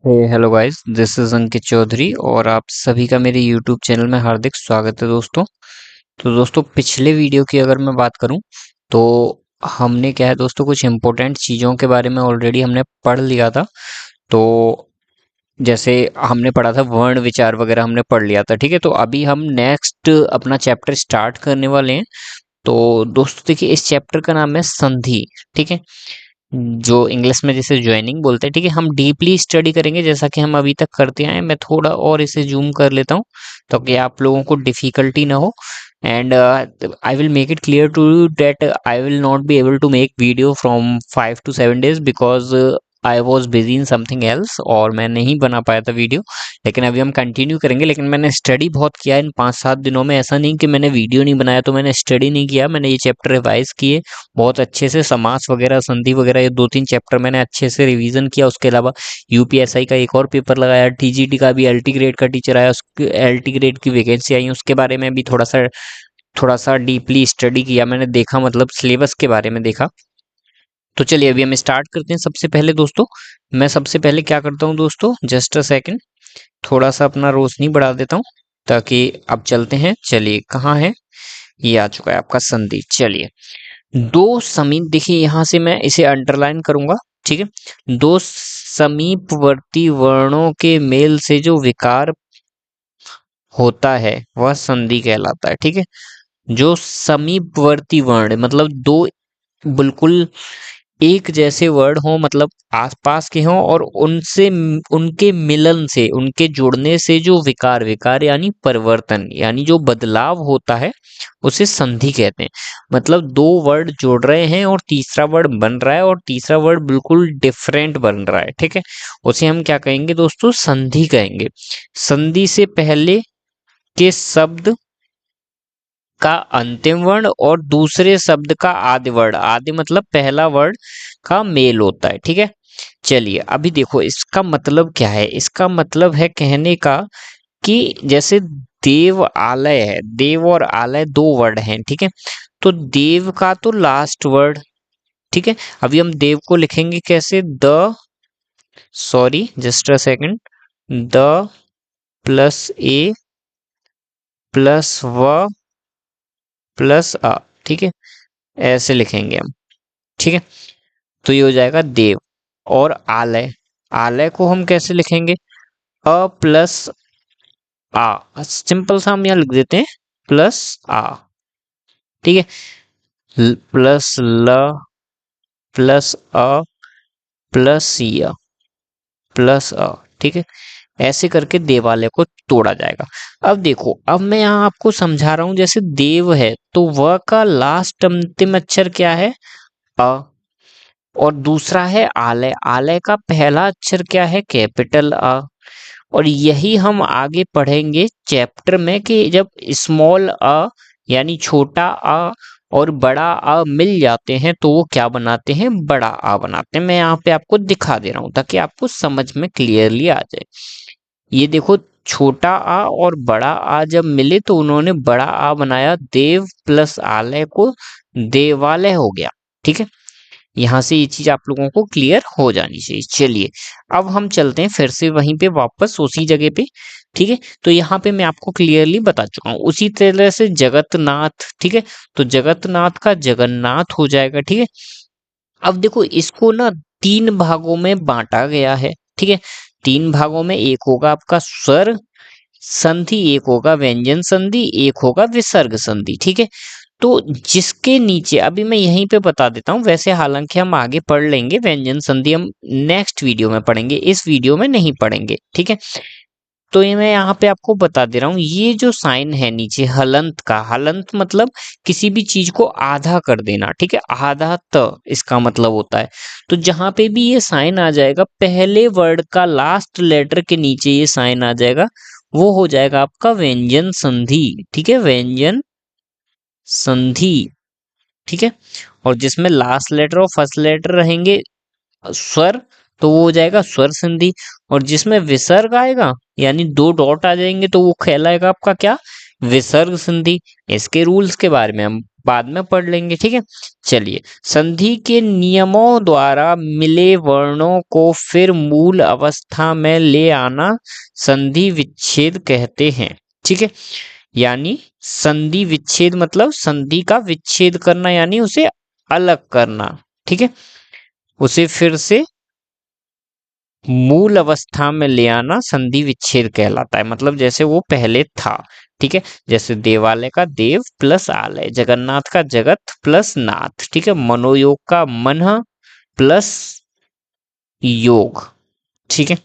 Hello guys, this is अंकित चौधरी और आप सभी का मेरे यूट्यूब चैनल में हार्दिक स्वागत है दोस्तों। तो दोस्तों, पिछले वीडियो की अगर मैं बात करूं तो हमने क्या है दोस्तों, कुछ इम्पोर्टेंट चीज़ों के बारे में ऑलरेडी हमने पढ़ लिया था। तो जैसे हमने पढ़ा था वर्ण विचार वगैरह हमने पढ़ लिया था, ठीक है। तो अभी हम नेक्स्ट अपना चैप्टर स्टार्ट करने वाले हैं। तो दोस्तों देखिए, इस चैप्टर का नाम है संधि, ठीक है, जो इंग्लिश में जिसे ज्वाइनिंग बोलते हैं, ठीक है। हम डीपली स्टडी करेंगे जैसा कि हम अभी तक करते आए हैं। मैं थोड़ा और इसे जूम कर लेता हूँ ताकि आप लोगों को डिफिकल्टी ना हो। And I will make it clear to you that I will not be able to make video from 5 to 7 days because I was busy in something else और मैं नहीं बना पाया था वीडियो। लेकिन अभी हम कंटिन्यू करेंगे। लेकिन मैंने स्टडी बहुत किया इन 5-7 दिनों में। ऐसा नहीं कि मैंने वीडियो नहीं बनाया तो मैंने स्टडी नहीं किया। मैंने ये चैप्टर रिवाइज किए बहुत अच्छे से। समास वगैरह, संधि वगैरह, ये 2-3 चैप्टर मैंने अच्छे से रिवीजन किया। उसके अलावा यूपीएसआई का एक और पेपर लगाया, टीजीटी का भी एलटी ग्रेड का टीचर आया, उसके एलटी ग्रेड की वैकेंसी आई, उसके बारे में भी थोड़ा सा डीपली स्टडी किया मैंने, देखा मतलब सिलेबस के बारे में देखा। तो चलिए अभी हम स्टार्ट करते हैं। सबसे पहले दोस्तों, मैं सबसे पहले क्या करता हूँ दोस्तों, जस्ट अ सेकंड, थोड़ा सा अपना रोशनी बढ़ा देता हूँ ताकि अब चलते हैं। चलिए, कहाँ है ये? आ चुका है आपका संधि। चलिए, दो समीप, देखिए यहां से मैं इसे अंडरलाइन करूंगा, ठीक है। दो समीपवर्ती वर्णों के मेल से जो विकार होता है वह संधि कहलाता है, ठीक है। जो समीपवर्ती वर्ण मतलब दो बिल्कुल एक जैसे वर्ड हो, मतलब आसपास के हों, और उनसे उनके मिलन से, उनके जुड़ने से जो विकार, विकार यानी परिवर्तन, यानी जो बदलाव होता है उसे संधि कहते हैं। मतलब दो वर्ड जुड़ रहे हैं और तीसरा वर्ड बन रहा है और तीसरा वर्ड बिल्कुल डिफरेंट बन रहा है, ठीक है। उसे हम क्या कहेंगे दोस्तों? संधि कहेंगे। संधि से पहले के शब्द का अंतिम वर्ण और दूसरे शब्द का आदि वर्ण, आदि मतलब पहला वर्ण, का मेल होता है, ठीक है। चलिए अभी देखो इसका मतलब क्या है। इसका मतलब है कहने का कि जैसे देव आलय है, देव और आलय दो वर्ड हैं, ठीक है। तो देव का तो लास्ट वर्ड, ठीक है। अभी हम देव को लिखेंगे कैसे? The, sorry just a second, the plus A plus व प्लस अ, ठीक है, ऐसे लिखेंगे हम, ठीक है। तो ये हो जाएगा देव। और आलय, आलय को हम कैसे लिखेंगे? अ प्लस आ, सिंपल सा हम यहाँ लिख देते हैं प्लस आ, ठीक है। प्लस ल प्लस अ प्लस य प्लस अ, ठीक है। ऐसे करके देवालय को तोड़ा जाएगा। अब देखो, अब मैं यहाँ आपको समझा रहा हूं। जैसे देव है तो व का लास्ट अंतिम अक्षर क्या है? अ। और दूसरा है आलय, आलय का पहला अक्षर क्या है? कैपिटल अ। और यही हम आगे पढ़ेंगे चैप्टर में कि जब स्मॉल अ यानी छोटा अ और बड़ा अ मिल जाते हैं तो वो क्या बनाते हैं? बड़ा अ बनाते हैं। मैं यहाँ पे आपको दिखा दे रहा हूँ ताकि आपको समझ में क्लियरली आ जाए। ये देखो, छोटा आ और बड़ा आ जब मिले तो उन्होंने बड़ा आ बनाया। देव प्लस आलय को देवालय हो गया, ठीक है। यहाँ से ये चीज आप लोगों को क्लियर हो जानी चाहिए। चलिए अब हम चलते हैं फिर से वहीं पे वापस उसी जगह पे, ठीक है। तो यहाँ पे मैं आपको क्लियरली बता चुका हूँ। उसी तरह से जगतनाथ, ठीक है। तो जगतनाथ का जगन्नाथ हो जाएगा, ठीक है। अब देखो इसको ना तीन भागों में बांटा गया है, ठीक है। तीन भागों में, एक होगा आपका स्वर संधि, एक होगा व्यंजन संधि, एक होगा विसर्ग संधि, ठीक है। तो जिसके नीचे, अभी मैं यहीं पे बता देता हूं, वैसे हालांकि हम आगे पढ़ लेंगे व्यंजन संधि, हम नेक्स्ट वीडियो में पढ़ेंगे, इस वीडियो में नहीं पढ़ेंगे, ठीक है। तो ये मैं यहाँ पे आपको बता दे रहा हूँ। ये जो साइन है नीचे हलंत का, हलंत मतलब किसी भी चीज को आधा कर देना, ठीक है। आधा त इसका मतलब होता है। तो जहां पे भी ये साइन आ जाएगा, पहले वर्ड का लास्ट लेटर के नीचे ये साइन आ जाएगा, वो हो जाएगा आपका व्यंजन संधि, ठीक है। व्यंजन संधि, ठीक है। और जिसमें लास्ट लेटर और फर्स्ट लेटर रहेंगे स्वर, तो वो हो जाएगा स्वर संधि। और जिसमें विसर्ग आएगा यानी दो डॉट आ जाएंगे तो वो कहलाएगा आपका क्या? विसर्ग संधि। इसके रूल्स के बारे में हम बाद में पढ़ लेंगे, ठीक है। चलिए, संधि के नियमों द्वारा मिले वर्णों को फिर मूल अवस्था में ले आना संधि विच्छेद कहते हैं, ठीक है। यानी संधि विच्छेद मतलब संधि का विच्छेद करना, यानी उसे अलग करना, ठीक है। उसे फिर से मूल अवस्था में ले आना संधि विच्छेद कहलाता है, मतलब जैसे वो पहले था, ठीक है। जैसे देवालय का देव प्लस आलय, जगन्नाथ का जगत प्लस नाथ, ठीक है। मनोयोग का मन प्लस योग, ठीक है।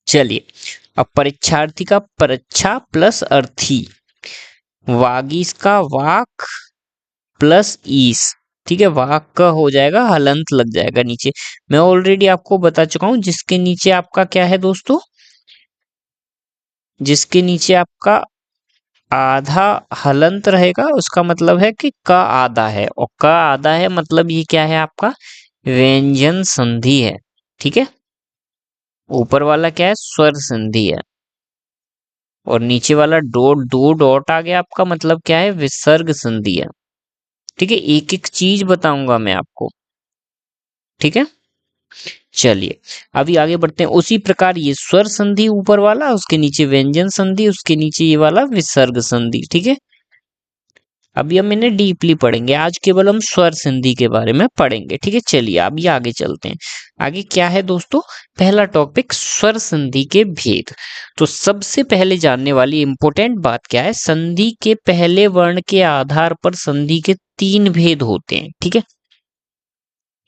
चलिए, अब परीक्षार्थी का परीक्षा प्लस अर्थी, वागीश का वाक प्लस ईस, ठीक है। वाक का हो जाएगा हलंत लग जाएगा नीचे। मैं ऑलरेडी आपको बता चुका हूं, जिसके नीचे आपका क्या है दोस्तों, जिसके नीचे आपका आधा हलंत रहेगा उसका मतलब है कि क आधा है, और क आधा है मतलब ये क्या है आपका व्यंजन संधि है, ठीक है। ऊपर वाला क्या है स्वर संधि है, और नीचे वाला डॉट, दो डॉट आ गया आपका मतलब क्या है विसर्ग संधि है, ठीक है। एक एक चीज बताऊंगा मैं आपको, ठीक है। चलिए, अभी आगे बढ़ते हैं। उसी प्रकार ये स्वर संधि ऊपर वाला, उसके नीचे व्यंजन संधि, उसके नीचे ये वाला विसर्ग संधि, ठीक है। अभी हम इन्हें डीपली पढ़ेंगे, आज केवल हम स्वर संधि के बारे में पढ़ेंगे, ठीक है। चलिए अभी आगे चलते हैं। आगे क्या है दोस्तों, पहला टॉपिक स्वर संधि के भेद। तो सबसे पहले जानने वाली इंपॉर्टेंट बात क्या है, संधि के पहले वर्ण के आधार पर संधि के 3 भेद होते हैं, ठीक है,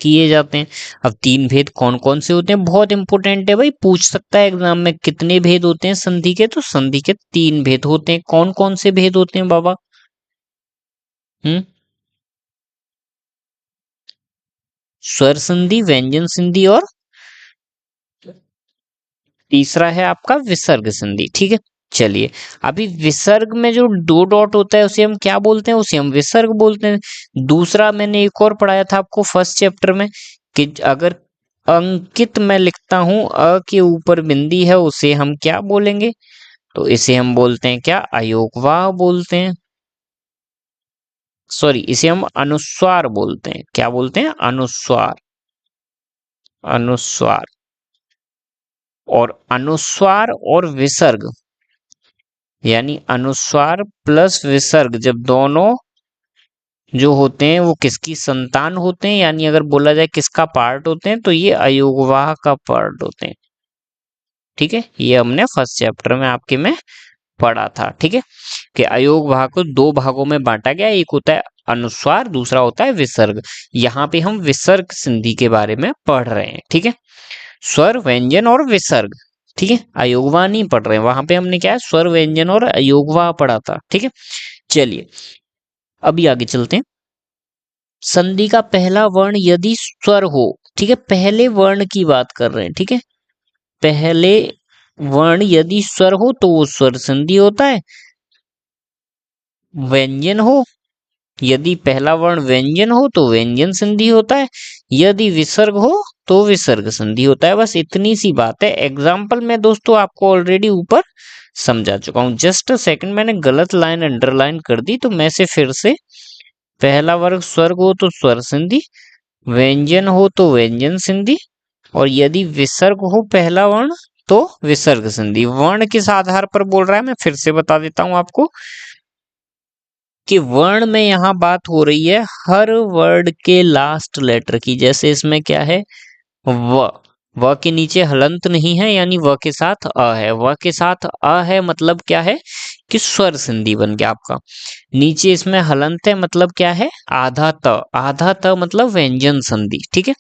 किए जाते हैं। अब 3 भेद कौन कौन से होते हैं, बहुत इंपॉर्टेंट है भाई, पूछ सकता है एग्जाम में कितने भेद होते हैं संधि के, तो संधि के 3 भेद होते हैं। कौन कौन से भेद होते हैं बाबा, हम्म, स्वर संधि, व्यंजन संधि, और तीसरा है आपका विसर्ग संधि, ठीक है। चलिए, अभी विसर्ग में जो 2 डॉट होता है उसे हम क्या बोलते हैं, उसे हम विसर्ग बोलते हैं। दूसरा मैंने एक और पढ़ाया था आपको फर्स्ट चैप्टर में, कि अगर अंकित मैं लिखता हूं अ के ऊपर बिंदी है उसे हम क्या बोलेंगे, तो इसे हम बोलते हैं क्या अयोगवाह बोलते हैं, सॉरी इसे हम अनुस्वार बोलते हैं, क्या बोलते हैं अनुस्वार, अनुस्वार। और अनुस्वार और विसर्ग, यानी अनुस्वार प्लस विसर्ग जब दोनों जो होते हैं वो किसकी संतान होते हैं, यानी अगर बोला जाए किसका पार्ट होते हैं, तो ये अयोगवाह का पार्ट होते हैं, ठीक है। ये हमने फर्स्ट चैप्टर में आपके में पढ़ा था, ठीक है, कि अयोगवाह को 2 भागों में बांटा गया, एक होता है अनुस्वार, दूसरा होता है विसर्ग। यहाँ पे हम विसर्ग संधि के बारे में पढ़ रहे हैं, ठीक है। स्वर व्यंजन और विसर्ग, ठीक है, अयोगवाह नहीं पढ़ रहे हैं, वहां पे हमने क्या है स्वर व्यंजन और अयोगवाह पढ़ा था, ठीक है। चलिए अभी आगे चलते हैं। संधि का पहला वर्ण यदि स्वर हो, ठीक है, पहले वर्ण की बात कर रहे हैं, ठीक है, पहले वर्ण यदि स्वर हो तो वो स्वर संधि होता है। व्यंजन हो, यदि पहला वर्ण व्यंजन हो तो व्यंजन संधि होता है। यदि विसर्ग हो तो विसर्ग संधि होता है। बस इतनी सी बात है। एग्जाम्पल मैं दोस्तों आपको ऑलरेडी ऊपर समझा चुका हूं। जस्ट अ सेकंड, मैंने गलत लाइन अंडरलाइन कर दी, तो मैं से फिर से, पहला वर्ग स्वर्ग हो तो स्वर संधि, व्यंजन हो तो व्यंजन संधि, और यदि विसर्ग हो पहला वर्ण तो विसर्ग संधि। वर्ण किस आधार पर बोल रहा है मैं फिर से बता देता हूं आपको, कि वर्ण में यहां बात हो रही है हर वर्ड के लास्ट लेटर की। जैसे इसमें क्या है व के नीचे हलंत नहीं है, यानी व के साथ अ है, व के साथ अ है मतलब क्या है कि स्वर संधि बन गया आपका। नीचे इसमें हलंत है मतलब क्या है आधा त, आधा त मतलब व्यंजन संधि, ठीक है,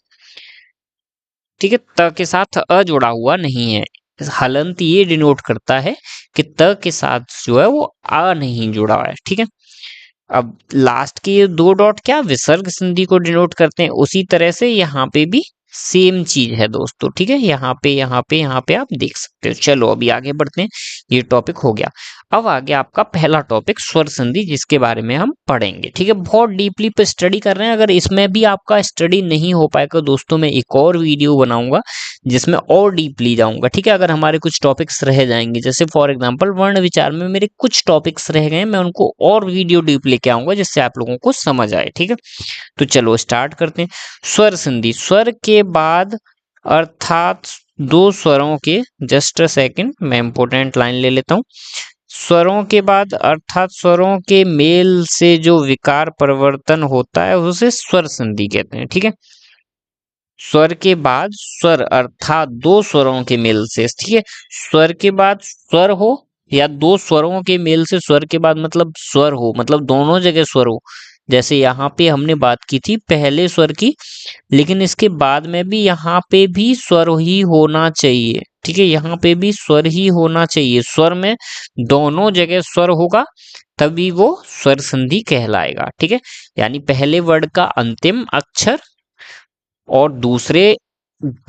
ठीक है। त के साथ अ जुड़ा हुआ नहीं है। हलंत ये डिनोट करता है कि त के साथ जो है वो आ नहीं जुड़ा हुआ है, ठीक है। अब लास्ट के ये 2 डॉट क्या विसर्ग संधि को डिनोट करते हैं। उसी तरह से यहाँ पे भी सेम चीज है दोस्तों, ठीक है। यहाँ पे आप देख सकते हो। चलो अभी आगे बढ़ते हैं, ये टॉपिक हो गया। अब आ गया आपका पहला टॉपिक स्वर संधि, जिसके बारे में हम पढ़ेंगे। ठीक है, बहुत डीपली पे स्टडी कर रहे हैं। अगर इसमें भी आपका स्टडी नहीं हो पाएगा दोस्तों, मैं एक और वीडियो बनाऊंगा जिसमें और डीपली जाऊंगा। ठीक है, अगर हमारे कुछ टॉपिक्स रह जाएंगे, जैसे फॉर एग्जांपल वर्ण विचार में मेरे कुछ टॉपिक्स रह गए, मैं उनको और वीडियो डीप लेके आऊंगा जिससे आप लोगों को समझ आए। ठीक है, तो चलो स्टार्ट करते हैं। स्वर संधि, स्वर के बाद अर्थात दो स्वरों के, जस्ट अ सेकेंड मैं इंपोर्टेंट लाइन ले लेता हूं। स्वरों के बाद अर्थात स्वरों के मेल से जो विकार परिवर्तन होता है उसे स्वर संधि कहते हैं। ठीक है, स्वर के बाद स्वर अर्थात दो स्वरों के मेल से, ठीक है, स्वर के बाद स्वर हो या दो स्वरों के मेल से, स्वर के बाद मतलब स्वर हो, मतलब दोनों जगह स्वर हो। जैसे यहाँ पे हमने बात की थी पहले स्वर की, लेकिन इसके बाद में भी यहाँ पे भी स्वर ही होना चाहिए। ठीक है, यहाँ पे भी स्वर ही होना चाहिए। स्वर में दोनों जगह स्वर होगा तभी वो स्वर संधि कहलाएगा। ठीक है, यानी पहले वर्ड का अंतिम अक्षर और दूसरे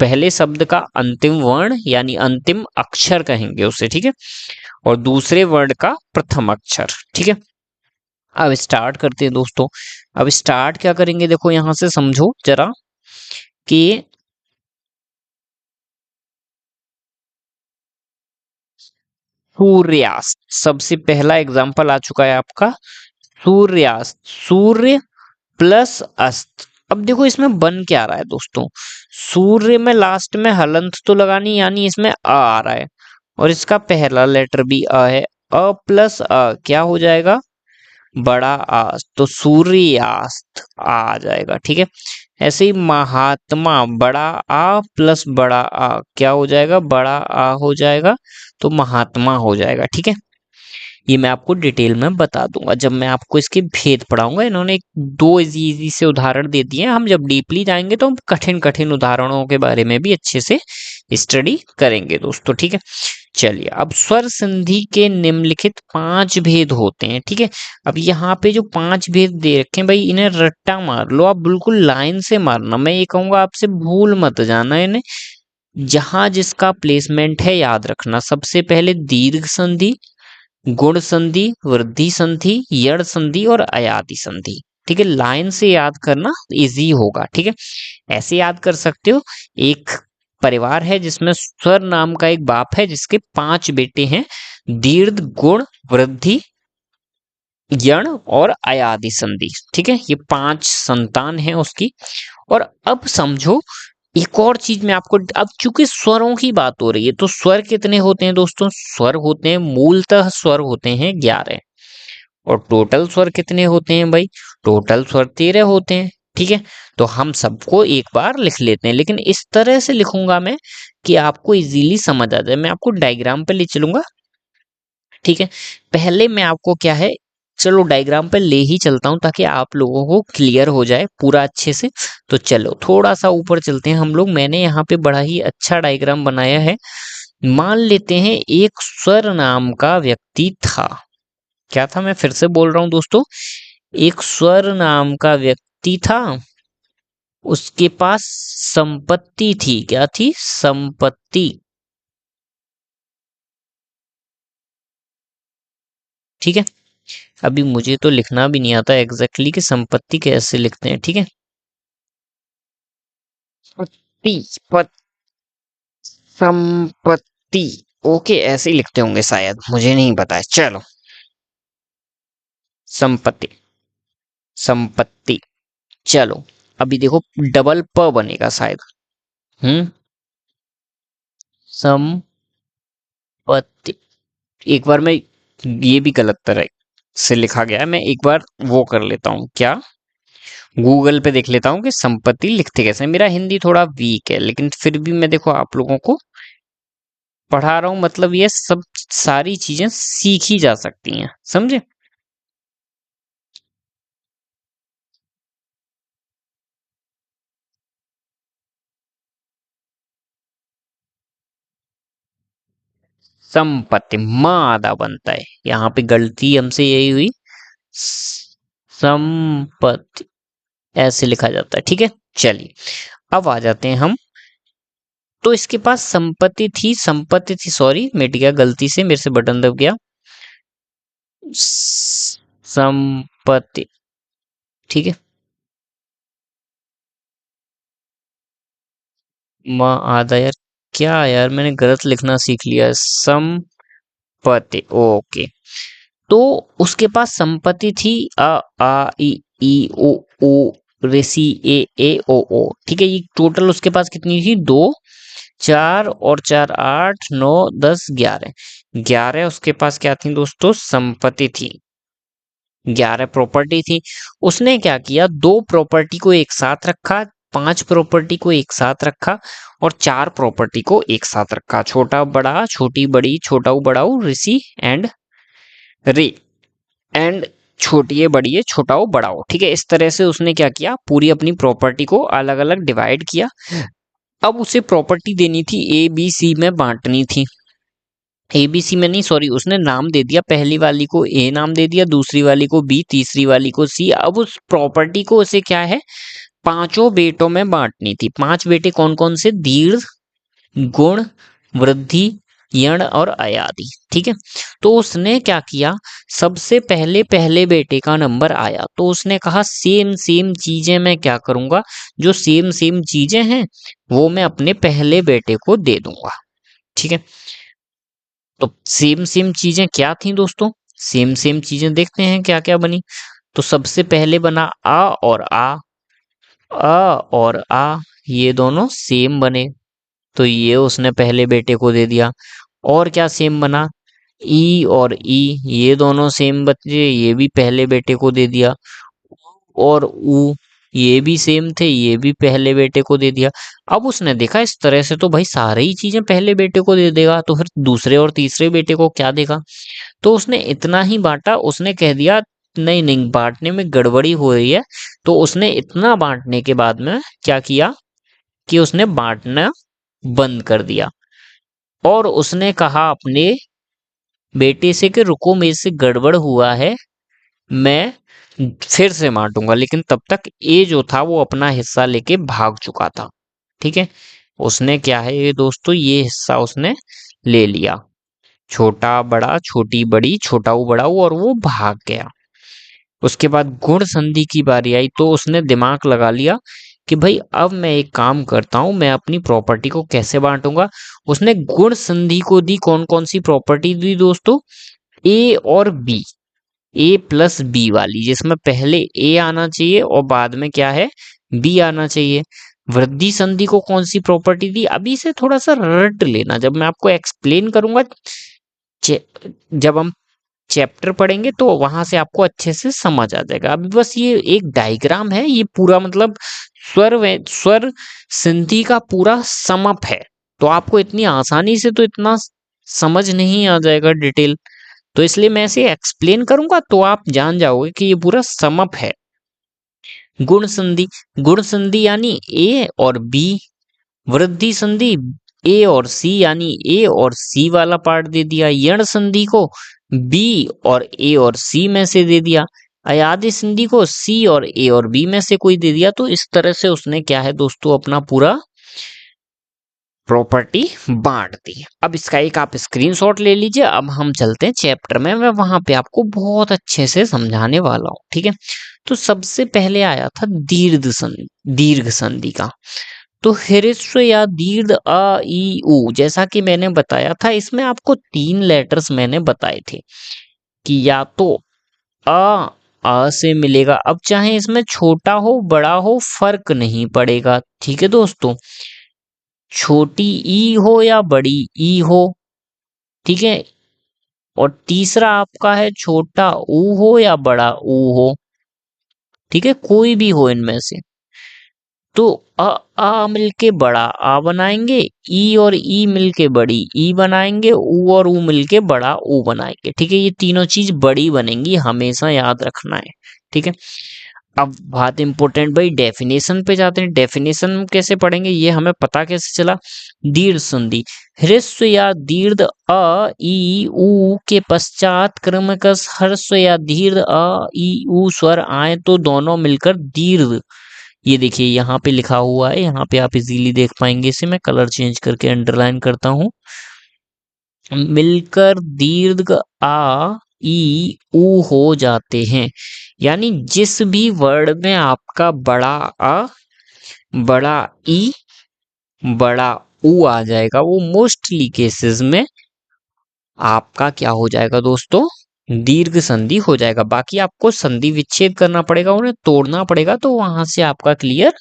पहले शब्द का अंतिम वर्ण यानी अंतिम अक्षर कहेंगे उसे। ठीक है, और दूसरे वर्ड का प्रथम अक्षर। ठीक है, अब स्टार्ट करते हैं दोस्तों। अब स्टार्ट क्या करेंगे, देखो यहां से समझो जरा कि सूर्यास्त सबसे पहला एग्जाम्पल आ चुका है आपका, सूर्यास्त, सूर्य प्लस अस्त। अब देखो इसमें बन क्या रहा है दोस्तों, सूर्य में लास्ट में हलंत तो लगानी, यानी इसमें आ रहा है और इसका पहला लेटर भी अ है। अ प्लस अ क्या हो जाएगा, बड़ा आस्त, तो सूर्यास्त आ जाएगा। ठीक है, ऐसे ही महात्मा, बड़ा आ प्लस बड़ा आ क्या हो जाएगा, बड़ा आ हो जाएगा, तो महात्मा हो जाएगा। ठीक है, ये मैं आपको डिटेल में बता दूंगा जब मैं आपको इसके भेद पढ़ाऊंगा। इन्होंने दो इजी इजी से उदाहरण दे दिए हैं, हम जब डीपली जाएंगे तो हम कठिन कठिन उदाहरणों के बारे में भी अच्छे से स्टडी करेंगे दोस्तों। ठीक है, चलिए अब स्वर संधि के निम्नलिखित पांच भेद होते हैं। ठीक है, अब यहाँ पे जो पांच भेद दे रखे हैं भाई, इन्हें रट्टा मार लो, आप बिल्कुल लाइन से मारना। मैं ये कहूंगा आपसे भूल मत जाना इन्हें, जहां जिसका प्लेसमेंट है याद रखना। सबसे पहले दीर्घ संधि, गुण संधि, वृद्धि संधि, यड़ संधि और अयादि संधि। ठीक है, लाइन से याद करना इजी होगा। ठीक है, ऐसे याद कर सकते हो। एक परिवार है जिसमें स्वर नाम का एक बाप है जिसके पांच बेटे हैं, दीर्घ, गुण, वृद्धि, यण और अयादि संधि। ठीक है, ये पांच संतान है उसकी। और अब समझो एक और चीज मैं आपको, अब चूंकि स्वरों की बात हो रही है तो स्वर कितने होते हैं दोस्तों, स्वर होते हैं मूलतः स्वर होते हैं 11 और टोटल स्वर कितने होते हैं भाई, टोटल स्वर 13 होते हैं। ठीक है, तो हम सबको एक बार लिख लेते हैं, लेकिन इस तरह से लिखूंगा मैं कि आपको इजीली समझ आ जाए। मैं आपको डायग्राम पे ले चलूंगा। ठीक है, पहले मैं आपको क्या है, चलो डायग्राम पे ले ही चलता हूं ताकि आप लोगों को क्लियर हो जाए पूरा अच्छे से। तो चलो थोड़ा सा ऊपर चलते हैं हम लोग। मैंने यहाँ पे बड़ा ही अच्छा डायग्राम बनाया है। मान लेते हैं एक स्वर नाम का व्यक्ति था। क्या था, मैं फिर से बोल रहा हूं दोस्तों, एक स्वर नाम का व्यक्ति था, उसके पास संपत्ति थी। क्या थी, संपत्ति। ठीक है, अभी मुझे तो लिखना भी नहीं आता एग्जैक्टली कि संपत्ति कैसे लिखते हैं। ठीक है, पत्ती, संपत्ति, ओके ऐसे ही लिखते होंगे शायद, मुझे नहीं पता है। चलो, संपत्ति, संपत्ति। चलो अभी देखो डबल प बनेगा शायद। हम्म, संपत्ति। एक बार मैं, ये भी गलत तरह से लिखा गया है, मैं एक बार वो कर लेता हूँ, क्या गूगल पे देख लेता हूँ कि संपत्ति लिखते कैसे हैं। मेरा हिंदी थोड़ा वीक है लेकिन फिर भी मैं देखो आप लोगों को पढ़ा रहा हूँ, मतलब ये सब सारी चीजें सीखी जा सकती हैं, समझे। संपत्ति माँ आधा बनता है, यहाँ पे गलती हमसे यही हुई, संपत्ति ऐसे लिखा जाता है। ठीक है, चलिए अब आ जाते हैं हम। तो इसके पास संपत्ति थी, संपत्ति थी, सॉरी मिट गया गलती से, मेरे से बटन दब गया। संपत्ति। ठीक है, आधा यार, क्या यार मैंने गलत लिखना सीख लिया है। संपत्ति, ओके। तो उसके पास संपत्ति थी अ आ ई ओ ओ ऋषि ए ओ ओ। ठीक है, ये टोटल उसके पास कितनी थी? दो, चार और चार आठ, नौ, 10, 11। 11 उसके पास क्या थी दोस्तों? संपत्ति थी। 11 प्रॉपर्टी थी। उसने क्या किया? दो प्रॉपर्टी को एक साथ रखा, पांच प्रॉपर्टी को एक साथ रखा और चार प्रॉपर्टी को एक साथ रखा। छोटा बड़ा, छोटी बड़ी, छोटा बड़ाऊ, ऋषि एंड रे, एंड छोटी है बड़ी है, छोटा हो बड़ा हो। ठीक है, इस तरह से उसने क्या किया? पूरी अपनी प्रॉपर्टी को अलग अलग डिवाइड किया। अब उसे प्रॉपर्टी देनी थी, ए बी सी में बांटनी थी। ए बी सी में नहीं, सॉरी, उसने नाम दे दिया। पहली वाली को ए नाम दे दिया, दूसरी वाली को बी, तीसरी वाली को सी। अब उस प्रॉपर्टी को उसे क्या है? पांचों बेटों में बांटनी थी। पांच बेटे कौन कौन से? दीर्घ, गुण, वृद्धि, यण और अयादि। ठीक है, तो उसने क्या किया? सबसे पहले पहले बेटे का नंबर आया तो उसने कहा सेम सेम चीजें मैं क्या करूंगा? जो सेम सेम चीजें हैं वो मैं अपने पहले बेटे को दे दूंगा। ठीक है, तो सेम सेम चीजें क्या थी दोस्तों? सेम सेम चीजें देखते हैं क्या क्या बनी। तो सबसे पहले बना आ और आ। अ और आ ये दोनों सेम बने, तो ये उसने पहले बेटे को दे दिया। और क्या सेम बना? ई और ई, ये दोनों सेम बच्चे, ये भी पहले बेटे को दे दिया। और ऊ, ये भी सेम थे, ये भी पहले बेटे को दे दिया। अब उसने देखा इस तरह से तो भाई सारी ही चीजें पहले बेटे को दे देगा, तो फिर दूसरे और तीसरे बेटे को क्या देगा? तो उसने इतना ही बांटा। उसने कह दिया नहीं नहीं, बांटने में गड़बड़ी हो रही है। तो उसने इतना बांटने के बाद में क्या किया कि उसने बांटना बंद कर दिया। और उसने कहा अपने बेटे से कि रुको, मेरे से गड़बड़ हुआ है, मैं फिर से बांटूंगा। लेकिन तब तक ए जो था वो अपना हिस्सा लेके भाग चुका था। ठीक है, उसने क्या है ये दोस्तों, ये हिस्सा उसने ले लिया। छोटा बड़ा, छोटी बड़ी, छोटा बड़ा, और वो भाग गया। उसके बाद गुण संधि की बारी आई तो उसने दिमाग लगा लिया कि भाई अब मैं एक काम करता हूं, मैं अपनी प्रॉपर्टी को कैसे बांटूंगा। उसने गुण संधि को दी। कौन कौन सी प्रॉपर्टी दी दोस्तों? ए और बी, ए प्लस बी वाली, जिसमें पहले ए आना चाहिए और बाद में क्या है? बी आना चाहिए। वृद्धि संधि को कौन सी प्रॉपर्टी दी? अभी से थोड़ा सा रट लेना, जब मैं आपको एक्सप्लेन करूंगा, जब हम चैप्टर पढ़ेंगे तो वहां से आपको अच्छे से समझ आ जाएगा। अभी बस ये एक डायग्राम है, ये पूरा मतलब स्वर संधि का पूरा समअप है। तो आपको इतनी आसानी से तो इतना समझ नहीं आ जाएगा डिटेल, तो इसलिए मैं इसे एक्सप्लेन करूंगा तो आप जान जाओगे कि ये पूरा समअप है। गुण संधि, गुण संधि यानी ए और बी। वृद्धि संधि ए और सी, यानी ए और सी वाला पार्ट दे दिया। यण संधि को बी और ए और सी में से दे दिया। अयादि संधि को सी और ए और बी में से कोई दे दिया। तो इस तरह से उसने क्या है दोस्तों, अपना पूरा प्रॉपर्टी बांट दी। अब इसका एक आप स्क्रीनशॉट ले लीजिए। अब हम चलते हैं चैप्टर में, मैं वहां पे आपको बहुत अच्छे से समझाने वाला हूँ। ठीक है, तो सबसे पहले आया था दीर्घ संधि का। तो ह्रस्व या दीर्घ अ ई उ, जैसा कि मैंने बताया था, इसमें आपको तीन लेटर्स मैंने बताए थे कि या तो अ से मिलेगा। अब चाहे इसमें छोटा हो बड़ा हो फर्क नहीं पड़ेगा। ठीक है दोस्तों, छोटी ई हो या बड़ी ई हो। ठीक है, और तीसरा आपका है छोटा ऊ हो या बड़ा ऊ हो। ठीक है, कोई भी हो इनमें से। तो अ आ मिलके बड़ा आ बनाएंगे, ई और ई मिलके बड़ी ई बनाएंगे, ऊ और ऊ मिलके बड़ा ऊ बनाएंगे। ठीक है, ये तीनों चीज बड़ी बनेंगी, हमेशा याद रखना है। ठीक है, अब बात इंपॉर्टेंट भाई, डेफिनेशन पे जाते हैं। डेफिनेशन कैसे पढ़ेंगे, ये हमें पता कैसे चला? दीर्घ संधि, ह्रस्व या दीर्घ अ ई उ के पश्चात क्रमशः ह्रस्व या दीर्घ अ ई उ स्वर आए तो दोनों मिलकर दीर्घ। ये देखिए यहाँ पे लिखा हुआ है, यहाँ पे आप इजीली देख पाएंगे। इसे मैं कलर चेंज करके अंडरलाइन करता हूँ। मिलकर दीर्घ आ ई ऊ हो जाते हैं। यानी जिस भी वर्ड में आपका बड़ा अ, बड़ा ई, बड़ा ऊ आ जाएगा, वो मोस्टली केसेस में आपका क्या हो जाएगा दोस्तों, दीर्घ संधि हो जाएगा। बाकी आपको संधि विच्छेद करना पड़ेगा, उन्हें तोड़ना पड़ेगा, तो वहां से आपका क्लियर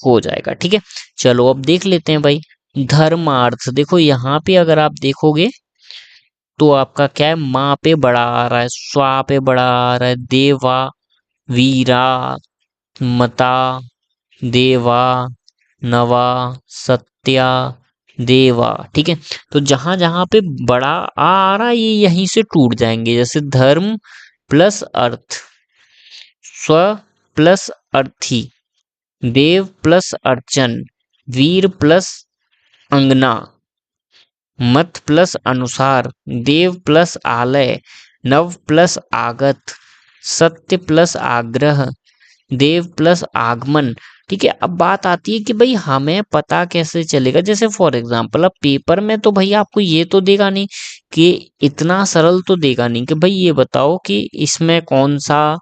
हो जाएगा। ठीक है, चलो अब देख लेते हैं भाई। धर्मार्थ, देखो यहाँ पे अगर आप देखोगे तो आपका क्या है, माँ पे बड़ा आ रहा है, स्वा पे बड़ा आ रहा है, देवा, वीरा, मता, देवा, नवा, सत्या, देवा। ठीक है, तो जहां जहां पे बड़ा आ रहा है ये यहीं से टूट जाएंगे। जैसे धर्म प्लस अर्थ, स्व प्लस अर्थी, देव प्लस अर्चन, वीर प्लस अंगना, मत प्लस अनुसार, देव प्लस आलय, नव प्लस आगत, सत्य प्लस आग्रह, देव प्लस आगमन। ठीक है, अब बात आती है कि भाई हमें पता कैसे चलेगा। जैसे फॉर एग्जांपल अब पेपर में तो भाई आपको ये तो देगा नहीं कि, इतना सरल तो देगा नहीं कि भाई ये बताओ कि इसमें कौन सा,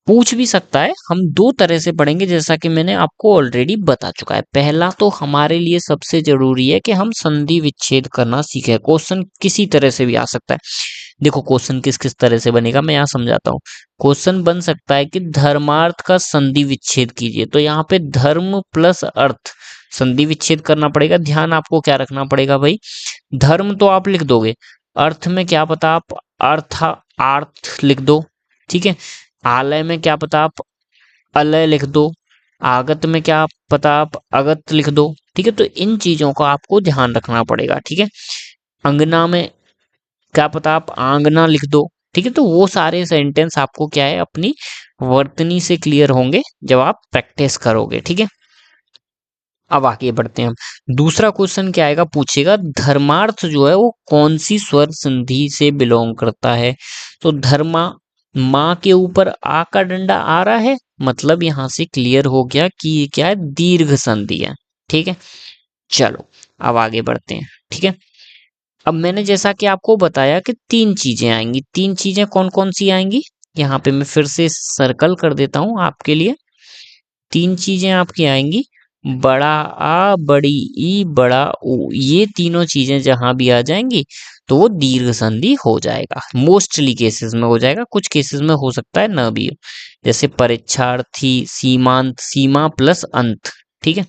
पूछ भी सकता है। हम दो तरह से पढ़ेंगे जैसा कि मैंने आपको ऑलरेडी बता चुका है। पहला तो हमारे लिए सबसे जरूरी है कि हम संधि विच्छेद करना सीखें। क्वेश्चन किसी तरह से भी आ सकता है। देखो क्वेश्चन किस किस तरह से बनेगा मैं यहाँ समझाता हूँ। क्वेश्चन बन सकता है कि धर्मार्थ का संधि विच्छेद कीजिए, तो यहाँ पे धर्म प्लस अर्थ संधि विच्छेद करना पड़ेगा। ध्यान आपको क्या रखना पड़ेगा भाई, धर्म तो आप लिख दोगे, अर्थ में क्या पता आप अर्थ आर्थ लिख दो। ठीक है, आलय में क्या पता आप अलय लिख दो, आगत में क्या पता आप अगत लिख दो। ठीक है, तो इन चीजों का आपको ध्यान रखना पड़ेगा। ठीक है, अंगना में क्या पता आप आंगना लिख दो। ठीक है, तो वो सारे सेंटेंस आपको क्या है, अपनी वर्तनी से क्लियर होंगे जब आप प्रैक्टिस करोगे। ठीक है, अब आगे बढ़ते हैं हम। दूसरा क्वेश्चन क्या आएगा, पूछेगा धर्मार्थ जो है वो कौन सी स्वर संधि से बिलोंग करता है। तो धर्मा, माँ के ऊपर आ का डंडा आ रहा है, मतलब यहां से क्लियर हो गया कि ये क्या है, दीर्घ संधि है। ठीक है, चलो अब आगे बढ़ते हैं। ठीक है, अब मैंने जैसा कि आपको बताया कि तीन चीजें आएंगी। तीन चीजें कौन कौन सी आएंगी, यहाँ पे मैं फिर से सर्कल कर देता हूं आपके लिए। तीन चीजें आपकी आएंगी, बड़ा आ, बड़ी ई, बड़ा ऊ। ये तीनों चीजें जहां भी आ जाएंगी तो वो दीर्घ संधि हो जाएगा। मोस्टली केसेस में हो जाएगा, कुछ केसेस में हो सकता है ना भी हो। जैसे परीक्षार्थी, सीमांत, सीमा प्लस अंत। ठीक है,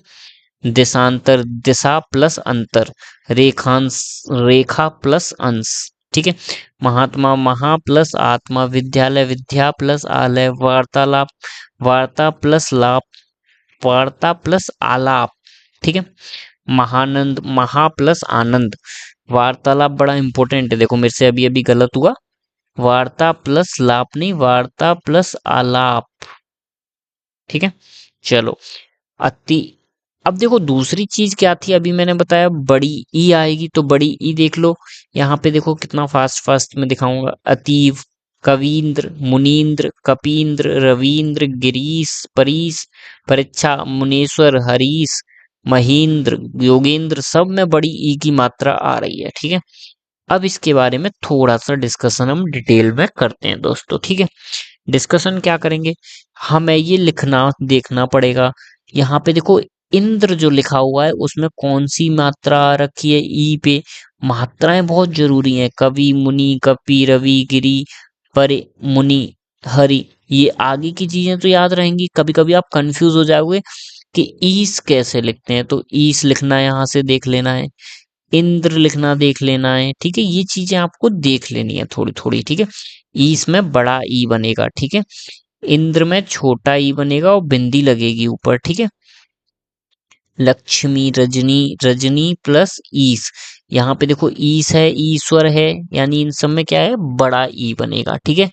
देशांतर, दिशा प्लस अंतर, रेखांश, रेखा प्लस अंश। ठीक है, महात्मा, महा प्लस आत्मा, विद्यालय, विद्या प्लस आलय, वार्तालाप, वार्ता प्लस लाप, वार्ता प्लस आलाप। ठीक है, महानंद, महा प्लस आनंद, वार्तालाप बड़ा इंपॉर्टेंट है, देखो मेरे से अभी अभी गलत हुआ, वार्ता प्लस लाप नहीं, वार्ता प्लस आलाप। ठीक है, चलो अति। अब देखो दूसरी चीज क्या थी, अभी मैंने बताया बड़ी ई आएगी, तो बड़ी ई देख लो। यहाँ पे देखो कितना फास्ट फास्ट में दिखाऊंगा। अतीव, कवींद्र, मुनीन्द्र, कपींद्र, रवींद्र, गिरीश, परीश, परीक्षा, मुनेश्वर, हरीश, महेंद्र, योगेंद्र, सब में बड़ी ई की मात्रा आ रही है। ठीक है, अब इसके बारे में थोड़ा सा डिस्कशन हम डिटेल में करते हैं दोस्तों। ठीक है, डिस्कशन क्या करेंगे, हमें ये लिखना देखना पड़ेगा। यहाँ पे देखो इंद्र जो लिखा हुआ है उसमें कौन सी मात्रा आ रखी है, ई पे। मात्राएं बहुत जरूरी हैं, कवि, मुनि, कपि, रवि, गिरी, परे, मुनि, हरि। ये आगे की चीजें तो याद रहेंगी, कभी कभी आप कंफ्यूज हो जाओगे कि ईस कैसे लिखते हैं, तो ईस लिखना यहाँ से देख लेना है, इंद्र लिखना देख लेना है। ठीक है, ये चीजें आपको देख लेनी है थोड़ी थोड़ी। ठीक है, ईस में बड़ा ई बनेगा। ठीक है, इंद्र में छोटा ई बनेगा और बिंदी लगेगी ऊपर। ठीक है, लक्ष्मी, रजनी, रजनी प्लस ईस, यहाँ पे देखो ईस है, ईश्वर है, यानी इन सब में क्या है, बड़ा ई बनेगा। ठीक है,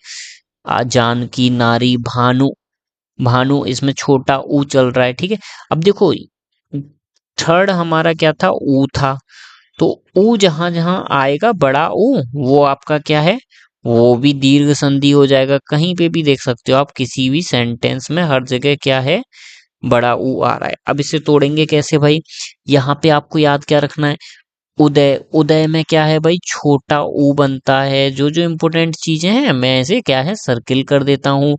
जानकी, नारी, भानु, भानु इसमें छोटा ऊ चल रहा है। ठीक है, अब देखो थर्ड हमारा क्या था, ऊ था, तो ऊ जहां जहां आएगा बड़ा ऊ, वो आपका क्या है, वो भी दीर्घ संधि हो जाएगा। कहीं पे भी देख सकते हो आप, किसी भी सेंटेंस में हर जगह क्या है, बड़ा ऊ आ रहा है। अब इसे तोड़ेंगे कैसे भाई, यहाँ पे आपको याद क्या रखना है, उदय, उदय में क्या है भाई, छोटा ऊ बनता है। जो जो इम्पोर्टेंट चीजें हैं मैं ऐसे क्या है सर्किल कर देता हूँ।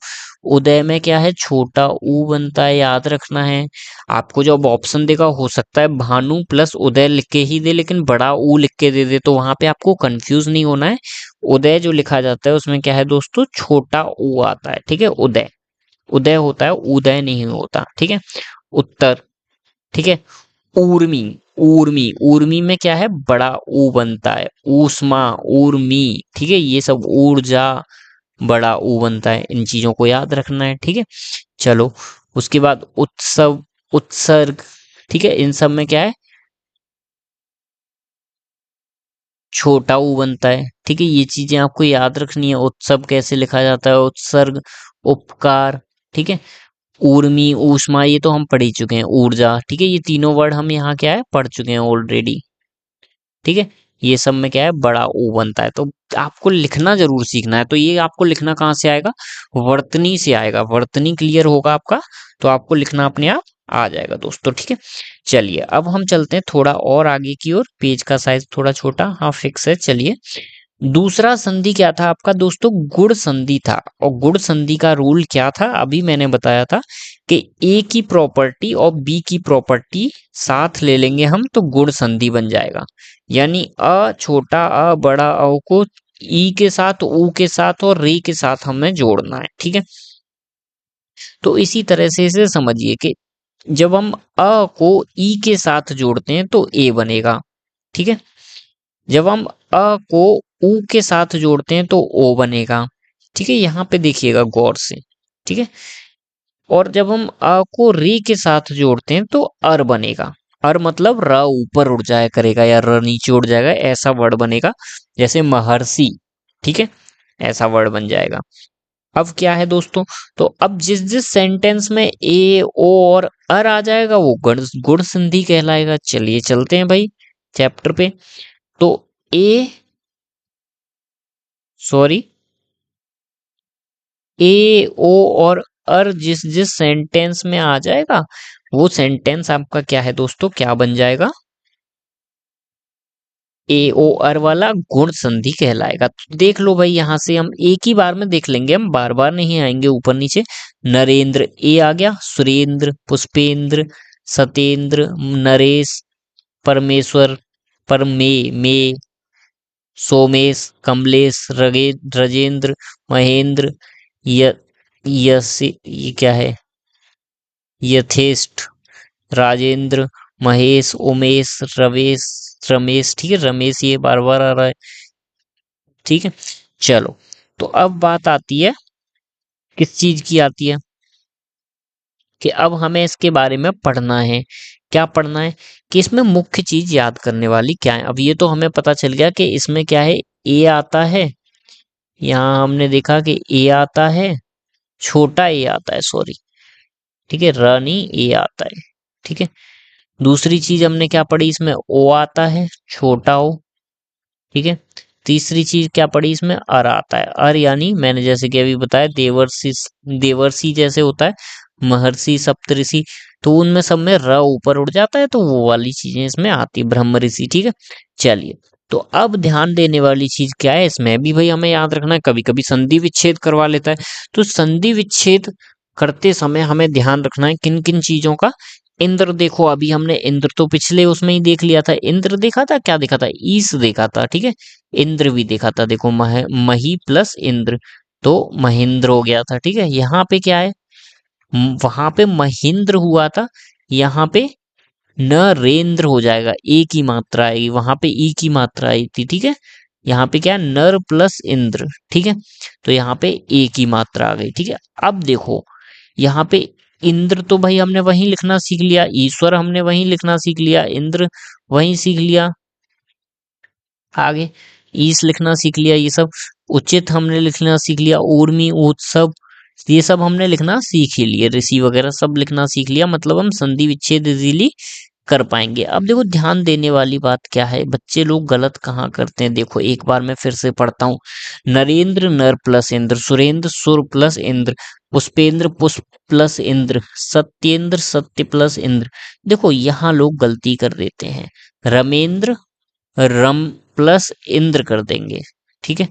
उदय में क्या है, छोटा ऊ बनता है, याद रखना है। आपको जो अब ऑप्शन देगा हो सकता है भानु प्लस उदय लिख के ही दे, लेकिन बड़ा ऊ लिख के दे दे, तो वहां पे आपको कंफ्यूज नहीं होना है। उदय जो लिखा जाता है उसमें क्या है दोस्तों, छोटा ऊ आता है, ठीक है। उदय, उदय होता है, उदय नहीं होता, ठीक है। उत्तर, ठीक है। ऊर्मी, ऊर्मी, ऊर्मी में क्या है, बड़ा ऊ बनता है। ऊष्मा, ऊर्मी, ठीक है। ये सब ऊर्जा, बड़ा ऊ बनता है। इन चीजों को याद रखना है, ठीक है। चलो, उसके बाद उत्सव, उत्सर्ग, ठीक है। इन सब में क्या है, छोटा ऊ बनता है, ठीक है। ये चीजें आपको याद रखनी है। उत्सव कैसे लिखा जाता है, उत्सर्ग, उपकार, ठीक है। ऊर्मी, ऊष्मा, ये तो हम पढ़ ही चुके हैं। ऊर्जा, ठीक है। ये तीनों वर्ड हम यहाँ क्या है पढ़ चुके हैं ऑलरेडी, ठीक है। ये सब में क्या है, बड़ा ऊ बनता है। तो आपको लिखना जरूर सीखना है। तो ये आपको लिखना कहाँ से आएगा, वर्तनी से आएगा। वर्तनी क्लियर होगा आपका तो आपको लिखना अपने आप आ जाएगा दोस्तों, ठीक है। चलिए अब हम चलते हैं थोड़ा और आगे की ओर। पेज का साइज थोड़ा छोटा, हाँ फिक्स है। चलिए, दूसरा संधि क्या था आपका दोस्तों, गुण संधि था। और गुण संधि का रूल क्या था, अभी मैंने बताया था कि ए की प्रॉपर्टी और बी की प्रॉपर्टी साथ ले लेंगे हम तो गुण संधि बन जाएगा। यानी अ छोटा अ बड़ा अ को ई के साथ, ऊ के साथ और रे के साथ हमें जोड़ना है, ठीक है। तो इसी तरह से इसे समझिए कि जब हम अ को ई के साथ जोड़ते हैं तो ए बनेगा, ठीक है। जब हम अ को ऊ के साथ जोड़ते हैं तो ओ बनेगा, ठीक है। यहाँ पे देखिएगा गौर से, ठीक है। और जब हम अ को रे के साथ जोड़ते हैं तो अर बनेगा। अर मतलब र ऊपर उड़ जाया करेगा या र नीचे उड़ जाएगा, ऐसा वर्ड बनेगा। जैसे महर्षि, ठीक है, ऐसा वर्ड बन जाएगा। अब क्या है दोस्तों, तो अब जिस जिस सेंटेंस में ए ओ और अर आ जाएगा वो गुण गुण संधि कहलाएगा। चलिए चलते हैं भाई चैप्टर पे। तो ए, सॉरी, ए ओ और अर जिस जिस सेंटेंस में आ जाएगा वो सेंटेंस आपका क्या है दोस्तों, क्या बन जाएगा, ए ओ अर वाला गुण संधि कहलाएगा। तो देख लो भाई, यहां से हम एक ही बार में देख लेंगे, हम बार बार नहीं आएंगे ऊपर नीचे। नरेंद्र, ए आ गया। सुरेंद्र, पुष्पेंद्र, सतेंद्र, नरेश, परमेश्वर, परमे, मे, सोमेश, कमलेश, रजेंद्र, महेंद्र, य यस, ये क्या है, यथेष्ट, राजेंद्र, महेश, उमेश, रवेश, रमेश, ठीक है। रमेश ये बार बार आ रहा है, ठीक है। चलो, तो अब बात आती है, किस चीज की आती है, कि अब हमें इसके बारे में पढ़ना है। क्या पढ़ना है, कि इसमें मुख्य चीज याद करने वाली क्या है। अब ये तो हमें पता चल गया कि इसमें क्या है, ए आता है। यहाँ हमने देखा कि ए आता है, छोटा ए आता है, सॉरी, ठीक है। रनी ए आता है, ठीक है। दूसरी चीज हमने क्या पढ़ी, इसमें ओ आता है, छोटा ओ, ठीक है। तीसरी चीज क्या पढ़ी, इसमें अर आता है। अर यानी मैंने जैसे कि अभी बताया, देवर्षि, देवर्षि जैसे होता है, महर्षि, सप्तऋषि, तो उनमें सब में र ऊपर उड़ जाता है, तो वो वाली चीजें इसमें आती, ब्रह्म ऋषि, ठीक है। चलिए, तो अब ध्यान देने वाली चीज क्या है, इसमें भी भाई हमें याद रखना है। कभी कभी संधि विच्छेद करवा लेता है, तो संधि विच्छेद करते समय हमें ध्यान रखना है किन किन चीजों का। इंद्र, देखो अभी हमने इंद्र तो पिछले उसमें ही देख लिया था। इंद्र देखा था, क्या देखा था, ईश देखा था, ठीक है। इंद्र भी देखा था, देखो मही प्लस इंद्र तो महेंद्र हो गया था, ठीक है। यहाँ पे क्या है, वहां पे महेंद्र हुआ था, यहाँ पे नरेंद्र हो जाएगा। ए की मात्रा आएगी, वहां पे ई की मात्रा आई थी, ठीक है। यहाँ पे क्या है, नर प्लस इंद्र, ठीक है। तो यहाँ पे ए की मात्रा आ गई, ठीक है। अब देखो, यहाँ पे इंद्र तो भाई हमने वहीं लिखना सीख लिया, ईश्वर हमने वहीं लिखना सीख लिया, इंद्र वहीं सीख लिया, आगे ईश लिखना सीख लिया, ये सब उचित हमने लिखना सीख लिया, ऊर्मी, उत्सव, ये सब हमने लिखना सीख ही लिए, ऋषि वगैरह सब लिखना सीख लिया। मतलब हम संधि विच्छेद इजीली कर पाएंगे। अब देखो ध्यान देने वाली बात क्या है, बच्चे लोग गलत कहाँ करते हैं, देखो एक बार मैं फिर से पढ़ता हूँ। नरेंद्र नर प्लस इंद्र, सुरेंद्र सुर प्लस इंद्र, पुष्पेंद्र पुष्प प्लस इंद्र, सत्येंद्र सत्य प्लस इंद्र। देखो यहाँ लोग गलती कर देते हैं। रमेंद्र रम प्लस इंद्र कर देंगे। ठीक है,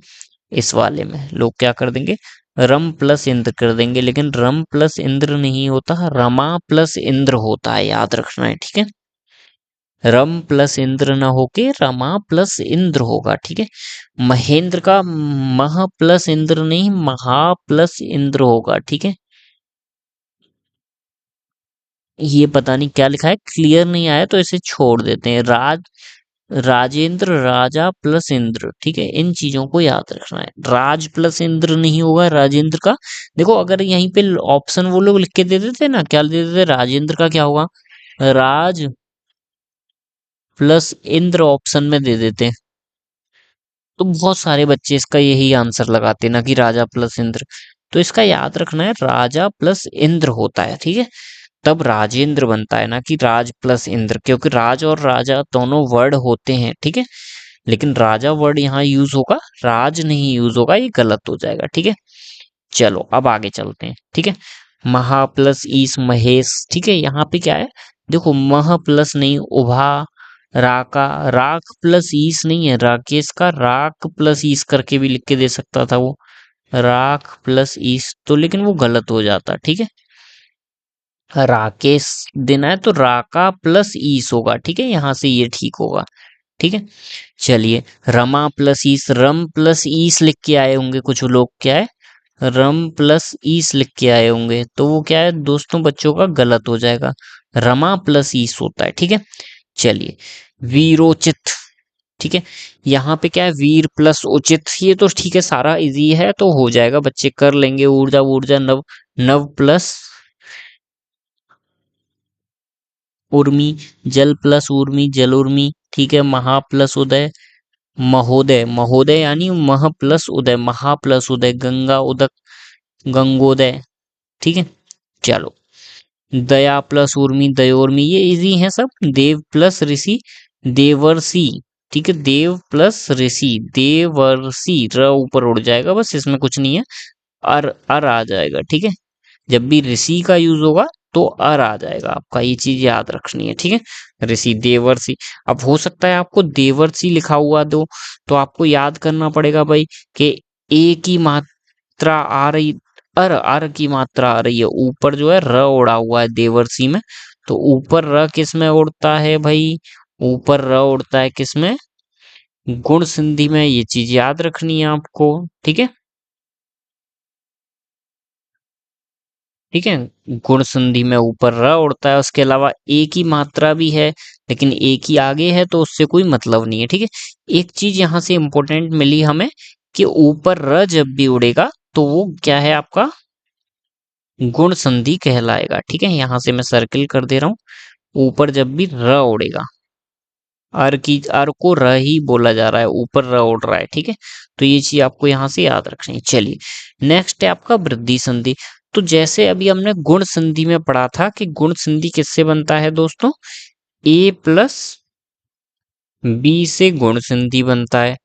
इस वाले में लोग क्या कर देंगे, रम प्लस इंद्र कर देंगे, लेकिन रम प्लस इंद्र नहीं होता, रमा प्लस इंद्र होता है, याद रखना है। ठीक है, रम प्लस इंद्र ना होके रमा प्लस इंद्र होगा। ठीक है, महेंद्र का मह प्लस इंद्र नहीं, महा प्लस इंद्र होगा। ठीक है, ये पता नहीं क्या लिखा है, क्लियर नहीं आया तो इसे छोड़ देते हैं। राजेंद्र राजा प्लस इंद्र। ठीक है, इन चीजों को याद रखना है। राज प्लस इंद्र नहीं होगा राजेंद्र का। देखो अगर यहीं पे ऑप्शन वो लोग लिख के दे देते ना, क्या दे देते, राजेंद्र का क्या होगा, राज प्लस इंद्र ऑप्शन में दे देते, तो बहुत सारे बच्चे इसका यही आंसर लगाते ना कि राजा प्लस इंद्र। तो इसका याद रखना है, राजा प्लस इंद्र होता है। ठीक है, तब राजेंद्र बनता है, ना कि राज प्लस इंद्र, क्योंकि राज और राजा दोनों वर्ड होते हैं। ठीक है, लेकिन राजा वर्ड यहाँ यूज होगा, राज नहीं यूज होगा, ये गलत हो जाएगा। ठीक है, चलो अब आगे चलते हैं। ठीक है, महा प्लस ईस महेश। ठीक है, यहाँ पे क्या है, देखो मह प्लस नहीं, उभा, राका, राख प्लस ईस नहीं है, राकेश का राक प्लस ईस करके भी लिख के दे सकता था वो, राख प्लस ईस, तो लेकिन वो गलत हो जाता। ठीक है, राकेश देना है तो राका प्लस ईस होगा। ठीक है, यहाँ से ये ठीक होगा। ठीक है, चलिए रमा प्लस ईस, रम प्लस ईस लिख के आए होंगे कुछ लोग, क्या है, रम प्लस ईस लिख के आए होंगे, तो वो क्या है दोस्तों बच्चों का गलत हो जाएगा, रमा प्लस ईस होता है। ठीक है, चलिए वीरोचित। ठीक है, यहाँ पे क्या है, वीर प्लस उचित, ये तो ठीक है, सारा इजी है तो हो जाएगा, बच्चे कर लेंगे। ऊर्जा ऊर्जा नव, नव प्लस उर्मी, जल प्लस उर्मी जल उर्मी। ठीक है, महा प्लस उदय महोदय, महोदय यानी मह प्लस उदय, महा प्लस उदय, गंगा उदक गंगोदय। ठीक है, चलो दया प्लस उर्मी दयोर्मी, ये इजी है सब। देव प्लस ऋषि देवर्षि। ठीक है, देव प्लस ऋषि देवर्षि, र ऊपर उड़ जाएगा बस, इसमें कुछ नहीं है, अर अर आ जाएगा। ठीक है, जब भी ऋषि का यूज होगा तो अर आ जाएगा आपका, ये चीज याद रखनी है। ठीक है, ऋषि देवर्षि। अब हो सकता है आपको देवर्षि लिखा हुआ दो, तो आपको याद करना पड़ेगा भाई कि ए की मात्रा आ रही, अर की मात्रा आ रही है, ऊपर जो है र उड़ा हुआ है देवर्षि में, तो ऊपर र किस में उड़ता है भाई, ऊपर र उड़ता है किस में, गुण संधि में, ये चीज याद रखनी है आपको। ठीक है, ठीक है, गुण संधि में ऊपर र उड़ता है, उसके अलावा ए की मात्रा भी है, लेकिन ए की आगे है तो उससे कोई मतलब नहीं है। ठीक है, एक चीज यहाँ से इंपॉर्टेंट मिली हमें कि ऊपर र जब भी उड़ेगा तो वो क्या है आपका, गुण संधि कहलाएगा। ठीक है, यहाँ से मैं सर्किल कर दे रहा हूँ, ऊपर जब भी र उड़ेगा, अर को र ही बोला जा रहा है, ऊपर र उड़ रहा है। ठीक है, तो ये चीज आपको यहाँ से याद रखनी है। चलिए नेक्स्ट है आपका वृद्धि संधि। तो जैसे अभी हमने गुण संधि में पढ़ा था कि गुण संधि किससे बनता है दोस्तों, ए प्लस बी से गुण संधि बनता है।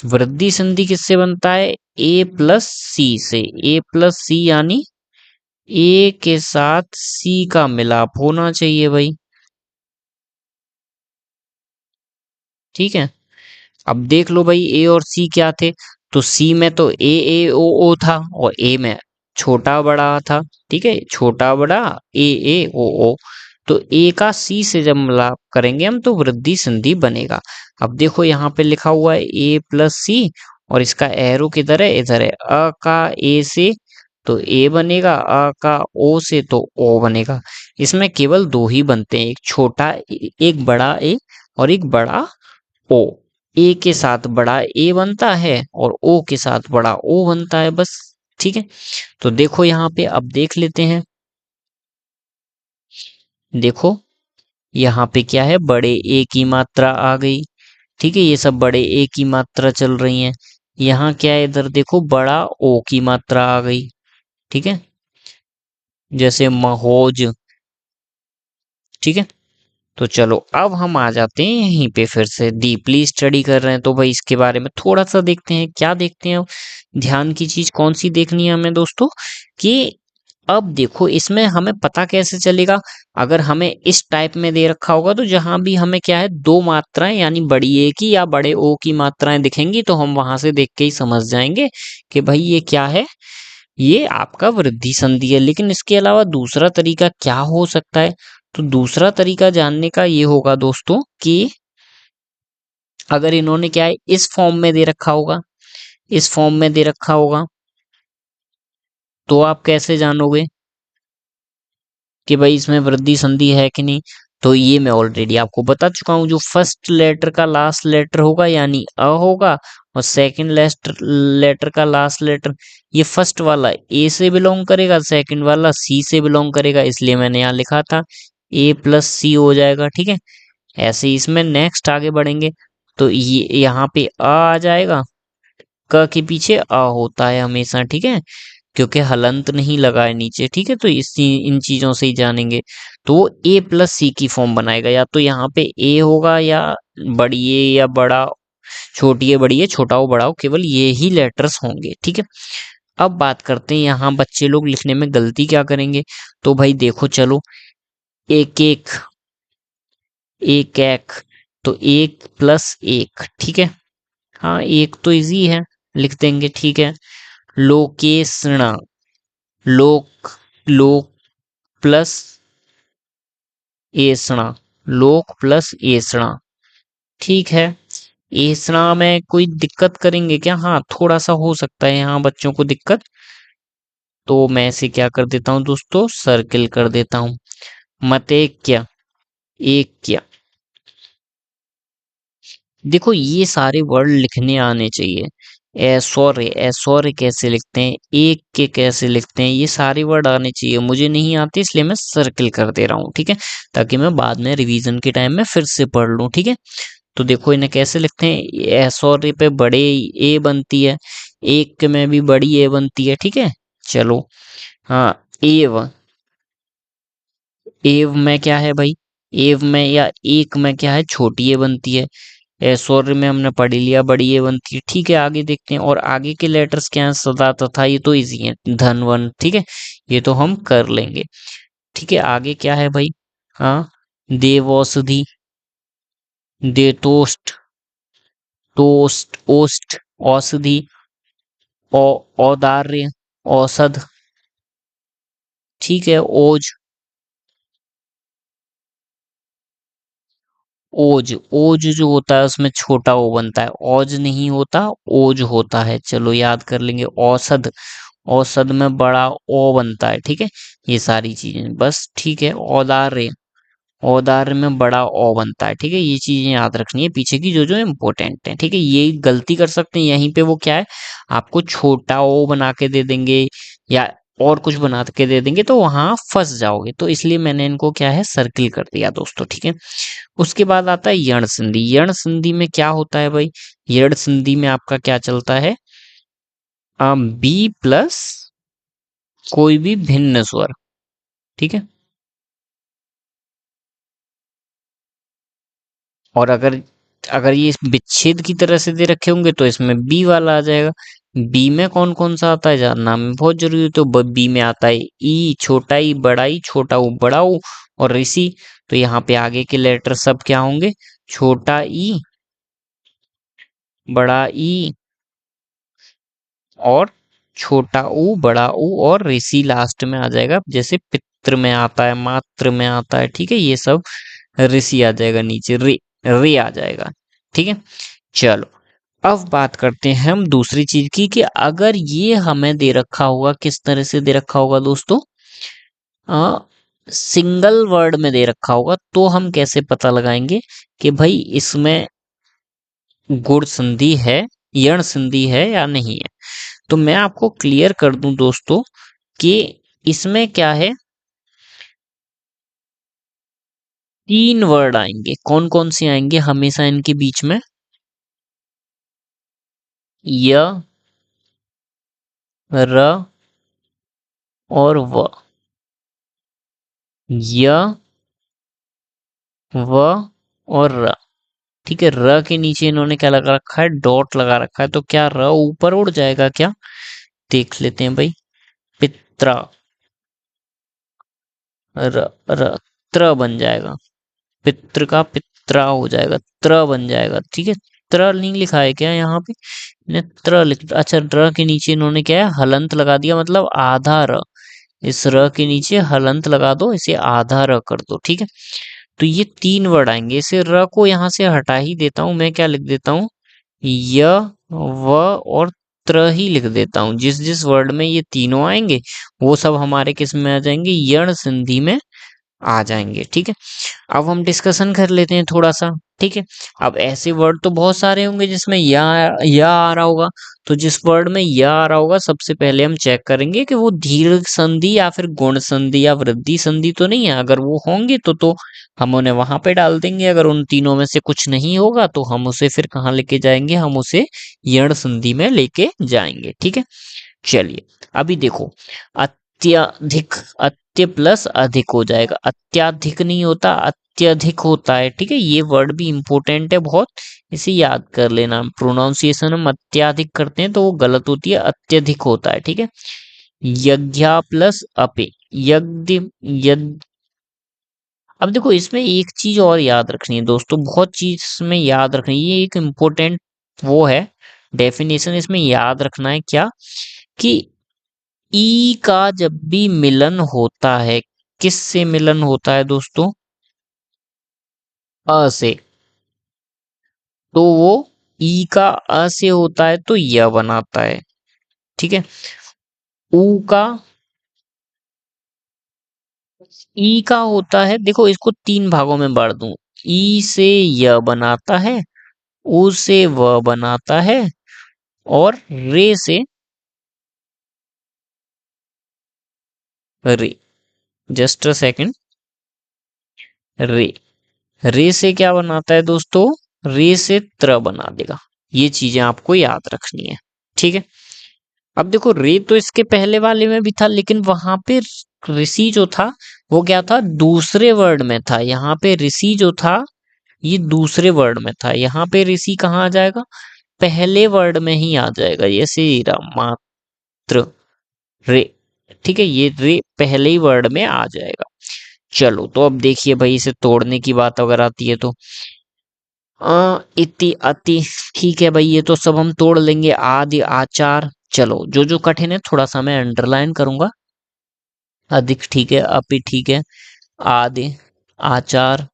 वृद्धि संधि किससे बनता है, ए प्लस सी से, ए प्लस सी यानी ए के साथ सी का मिलाप होना चाहिए भाई। ठीक है, अब देख लो भाई ए और सी क्या थे, तो सी में तो ए ओ ओ था, और ए में छोटा बड़ा था। ठीक है, छोटा बड़ा ए ओ ओ, तो ए का सी से जब मिलाप करेंगे हम तो वृद्धि संधि बनेगा। अब देखो यहाँ पे लिखा हुआ है ए प्लस सी, और इसका एरो किधर है, इधर है, अ का ए से तो ए बनेगा, अ का ओ से तो ओ बनेगा। इसमें केवल दो ही बनते हैं, एक छोटा एक बड़ा ए और एक बड़ा ओ। ए के साथ बड़ा ए बनता है और ओ के साथ बड़ा ओ बनता है बस। ठीक है, तो देखो यहाँ पे अब देख लेते हैं, देखो यहाँ पे क्या है, बड़े ए की मात्रा आ गई। ठीक है, ये सब बड़े ए की मात्रा चल रही हैं। यहाँ क्या है, इधर देखो बड़ा ओ की मात्रा आ गई। ठीक है, जैसे महोज। ठीक है, तो चलो अब हम आ जाते हैं यहीं पे, फिर से डीपली स्टडी कर रहे हैं तो भाई इसके बारे में थोड़ा सा देखते हैं। क्या देखते हैं, ध्यान की चीज कौन सी देखनी है हमें दोस्तों, कि अब देखो इसमें हमें पता कैसे चलेगा, अगर हमें इस टाइप में दे रखा होगा तो जहां भी हमें क्या है दो मात्राएं यानी बड़ी ए की या बड़े ओ की मात्राएं दिखेंगी तो हम वहां से देख के ही समझ जाएंगे कि भाई ये क्या है, ये आपका वृद्धि संधि है। लेकिन इसके अलावा दूसरा तरीका क्या हो सकता है, तो दूसरा तरीका जानने का ये होगा दोस्तों कि अगर इन्होंने क्या है इस फॉर्म में दे रखा होगा, इस फॉर्म में दे रखा होगा, तो आप कैसे जानोगे कि भाई इसमें वृद्धि संधि है कि नहीं। तो ये मैं ऑलरेडी आपको बता चुका हूं, जो फर्स्ट लेटर का लास्ट लेटर होगा यानी अ होगा, और सेकंड लेटर का लास्ट लेटर, ये फर्स्ट वाला ए से बिलोंग करेगा, सेकंड वाला सी से बिलोंग करेगा, इसलिए मैंने यहाँ लिखा था ए प्लस सी हो जाएगा। ठीक है, ऐसे ही इसमें नेक्स्ट आगे बढ़ेंगे तो ये यहाँ पे आ जाएगा, क के पीछे अ होता है हमेशा। ठीक है, क्योंकि हलंत नहीं लगा है नीचे। ठीक है, तो इन चीजों से ही जानेंगे। तो वो ए प्लस सी की फॉर्म बनाएगा, या तो यहाँ पे ए होगा या बड़ी ए या बड़ा, छोटी ए बड़ी ए, छोटा हो बड़ा हो, केवल ये ही लेटर्स होंगे। ठीक है, अब बात करते हैं यहाँ बच्चे लोग लिखने में गलती क्या करेंगे। तो भाई देखो चलो, एक एक, एक एक, तो एक प्लस एक। ठीक है, हाँ एक तो इजी है, लिख देंगे। ठीक है, लोकेशणा, लोक, लोक प्लस एसणा, लोक प्लस एसणा। ठीक है, एसणा में कोई दिक्कत करेंगे क्या, हाँ थोड़ा सा हो सकता है यहाँ बच्चों को दिक्कत, तो मैं इसे क्या कर देता हूँ दोस्तों, सर्किल कर देता हूँ। मतेक्य, एक क्या, देखो ये सारे वर्ड लिखने आने चाहिए। ऐश्वर्य, ऐश्वर्य कैसे लिखते हैं, एक के कैसे लिखते हैं, ये सारे वर्ड आने चाहिए। मुझे नहीं आते इसलिए मैं सर्किल कर दे रहा हूँ। ठीक है, ताकि मैं बाद में रिवीजन के टाइम में फिर से पढ़ लूँ। ठीक है, तो देखो इन्हें कैसे लिखते हैं, ऐश्वर्य पे बड़े ए बनती है, एक में भी बड़ी ए बनती है। ठीक है, चलो, हाँ एव, एव में क्या है भाई, एव में या एक में क्या है, छोटी ए बनती है। ऐश्वर्य में हमने पढ़ लिया, बड़ी ए बनती है। ठीक है, आगे देखते हैं, और आगे के लेटर्स क्या हैं, सदा तथा, ये तो इजी है, धन वन। ठीक है, ये तो हम कर लेंगे। ठीक है, आगे क्या है भाई, हाँ देव औषधि, देतोष्ट, टोस्ट, ओस्ट, औषधि, औदार्य, औषध। ठीक है, ओज, ओज, ओज जो होता है उसमें छोटा ओ बनता है, औज नहीं होता, ओज होता है। चलो याद कर लेंगे। औषध, औषध में बड़ा ओ बनता है। ठीक है, ये सारी चीजें बस। ठीक है, औदार्य, औदार्य में बड़ा ओ बनता है। ठीक है, ये चीजें याद रखनी है पीछे की जो जो इम्पोर्टेंट है। ठीक है, ये गलती कर सकते हैं यहीं पे, वो क्या है आपको छोटा ओ बना के दे देंगे या और कुछ बना के दे देंगे तो वहां फंस जाओगे, तो इसलिए मैंने इनको क्या है सर्किल कर दिया दोस्तों। ठीक है, उसके बाद आता है यण संधि। यण संधि में क्या होता है भाई, यण संधि में आपका क्या चलता है, बी प्लस कोई भी भिन्न स्वर। ठीक है, और अगर अगर ये विच्छेद की तरह से दे रखे होंगे तो इसमें बी वाला आ जाएगा। बी में कौन कौन सा आता है जानना में बहुत जरूरी है, तो बी में आता है ई, छोटा ई, बड़ा ई, छोटा ऊ, बड़ा ऊ, और ऋषि। तो यहाँ पे आगे के लेटर सब क्या होंगे, छोटा ई, बड़ा ई, और छोटा ऊ, बड़ा ऊ, और ऋषि लास्ट में आ जाएगा, जैसे पित्र में आता है, मात्र में आता है। ठीक है, ये सब ऋषि आ जाएगा नीचे, रे, रे आ जाएगा। ठीक है, चलो अब बात करते हैं हम दूसरी चीज की, कि अगर ये हमें दे रखा होगा, किस तरह से दे रखा होगा दोस्तों, आ, सिंगल वर्ड में दे रखा होगा, तो हम कैसे पता लगाएंगे कि भाई इसमें गुण संधि है, यण संधि है या नहीं है। तो मैं आपको क्लियर कर दूं दोस्तों कि इसमें क्या है, तीन वर्ड आएंगे। कौन कौन से आएंगे हमेशा इनके बीच में, य, र और व, य, व और र। ठीक है, र के नीचे इन्होंने क्या लगा रखा है, डॉट लगा रखा है, तो क्या र ऊपर उड़ जाएगा क्या, देख लेते हैं भाई। पित्रा, र, र, त्र बन जाएगा, पितृ का पित्रा हो जाएगा, त्र बन जाएगा। ठीक है, त्र नहीं लिखा है क्या यहाँ पे, ने त्र लिख, अच्छा त्र के नीचे इन्होंने क्या है हलंत लगा दिया, मतलब आधा र, इस र के नीचे हलंत लगा दो, इसे आधा र कर दो। ठीक है, तो ये 3 वर्ड आएंगे, इसे र को यहाँ से हटा ही देता हूं, मैं क्या लिख देता हूँ, य, व और त्र ही लिख देता हूँ। जिस जिस वर्ड में ये तीनों आएंगे वो सब हमारे किस में आ जाएंगे, यण संधि में आ जाएंगे। ठीक है, अब हम डिस्कशन कर लेते हैं थोड़ा सा। ठीक है, अब ऐसे वर्ड तो बहुत सारे होंगे जिसमें या आ रहा होगा, तो जिस वर्ड में या आ रहा होगा सबसे पहले हम चेक करेंगे कि वो दीर्घ संधि या फिर गुण संधि या वृद्धि संधि तो नहीं है। अगर वो होंगे तो हम उन्हें वहां पे डाल देंगे, अगर उन तीनों में से कुछ नहीं होगा तो हम उसे फिर कहाँ लेके जाएंगे, हम उसे यण संधि में लेके जाएंगे। ठीक है, चलिए अभी देखो, अत्यधिक, अत्य प्लस अधिक हो जाएगा, अत्याधिक नहीं होता, अत्यधिक होता है। ठीक है, ये वर्ड भी इंपॉर्टेंट है बहुत, इसे याद कर लेना। प्रोनाउंसिएशन हम अत्याधिक करते हैं तो वो गलत होती है, अत्यधिक होता है। ठीक है, यज्ञा प्लस अपे, यज्ञ, यज्ञ। अब देखो इसमें एक चीज और याद रखनी है दोस्तों, बहुत चीज इसमें याद रखनी है, ये एक इम्पोर्टेंट वो है डेफिनेशन, इसमें याद रखना है क्या, कि ई का जब भी मिलन होता है, किस से मिलन होता है दोस्तों, अ से, तो वो ई का अ से होता है तो य बनाता है। ठीक है, ऊ का, ई का होता है, देखो इसको 3 भागों में बांट दूं, ई से य बनाता है, ऊ से व बनाता है, और रे से रे, जस्ट अ सेकंड, रे, रे से क्या बनाता है दोस्तों, रे से त्र बना देगा। ये चीजें आपको याद रखनी है। ठीक है, अब देखो रे तो इसके पहले वाले में भी था, लेकिन वहां पे ऋषि जो था वो क्या था, दूसरे वर्ड में था। यहाँ पे ऋषि जो था ये दूसरे वर्ड में था, यहाँ पे ऋषि कहाँ आ जाएगा, पहले वर्ड में ही आ जाएगा। ये श्री राम मात्र रे, ठीक है, ये रे पहले ही वर्ड में आ जाएगा। चलो तो अब देखिए भाई, इसे तोड़ने की बात अगर आती है तो इति अति, ठीक है भाई, ये तो सब हम तोड़ लेंगे, आदि आचार। चलो जो जो कठिन है थोड़ा सा मैं अंडरलाइन करूंगा, अधिक ठीक है, अपि ठीक है, आदि, आचार,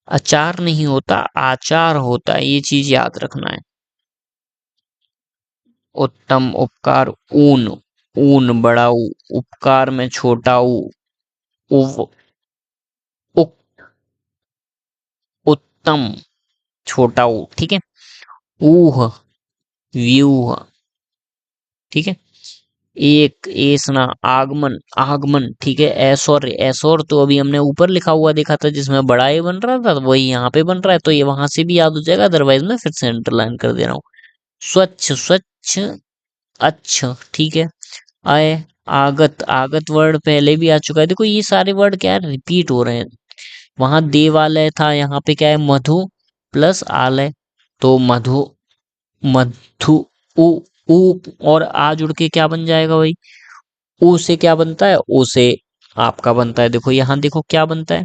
अचार नहीं होता आचार होता है, ये चीज याद रखना है। उत्तम, उपकार, ऊन, ऊन बड़ा ऊ, उपकार में छोटा ऊ, उव, उक, उत्तम छोटा ऊ। ठीक है, ऊह, व्यूह। ठीक है, एक एसना, आगमन, आगमन। ठीक है, ऐश्वर्य, ऐश्वर्य तो अभी हमने ऊपर लिखा हुआ देखा था जिसमें बड़ा ए बन रहा था, तो वही यहाँ पे बन रहा है, तो ये वहां से भी याद हो जाएगा, अदरवाइज मैं फिर से अंडरलाइन कर दे रहा हूँ। स्वच्छ, स्वच्छ, अच्छा ठीक है, आय, आगत, आगत वर्ड पहले भी आ चुका है। देखो ये सारे वर्ड क्या है, रिपीट हो रहे हैं। वहां देवालय था, यहाँ पे क्या है, मधु प्लस आलय, तो मधु, मधु, उ, उ और आ जुड़ के क्या बन जाएगा भाई, ऊ से क्या बनता है, ओ से आपका बनता है। देखो यहाँ देखो क्या बनता है,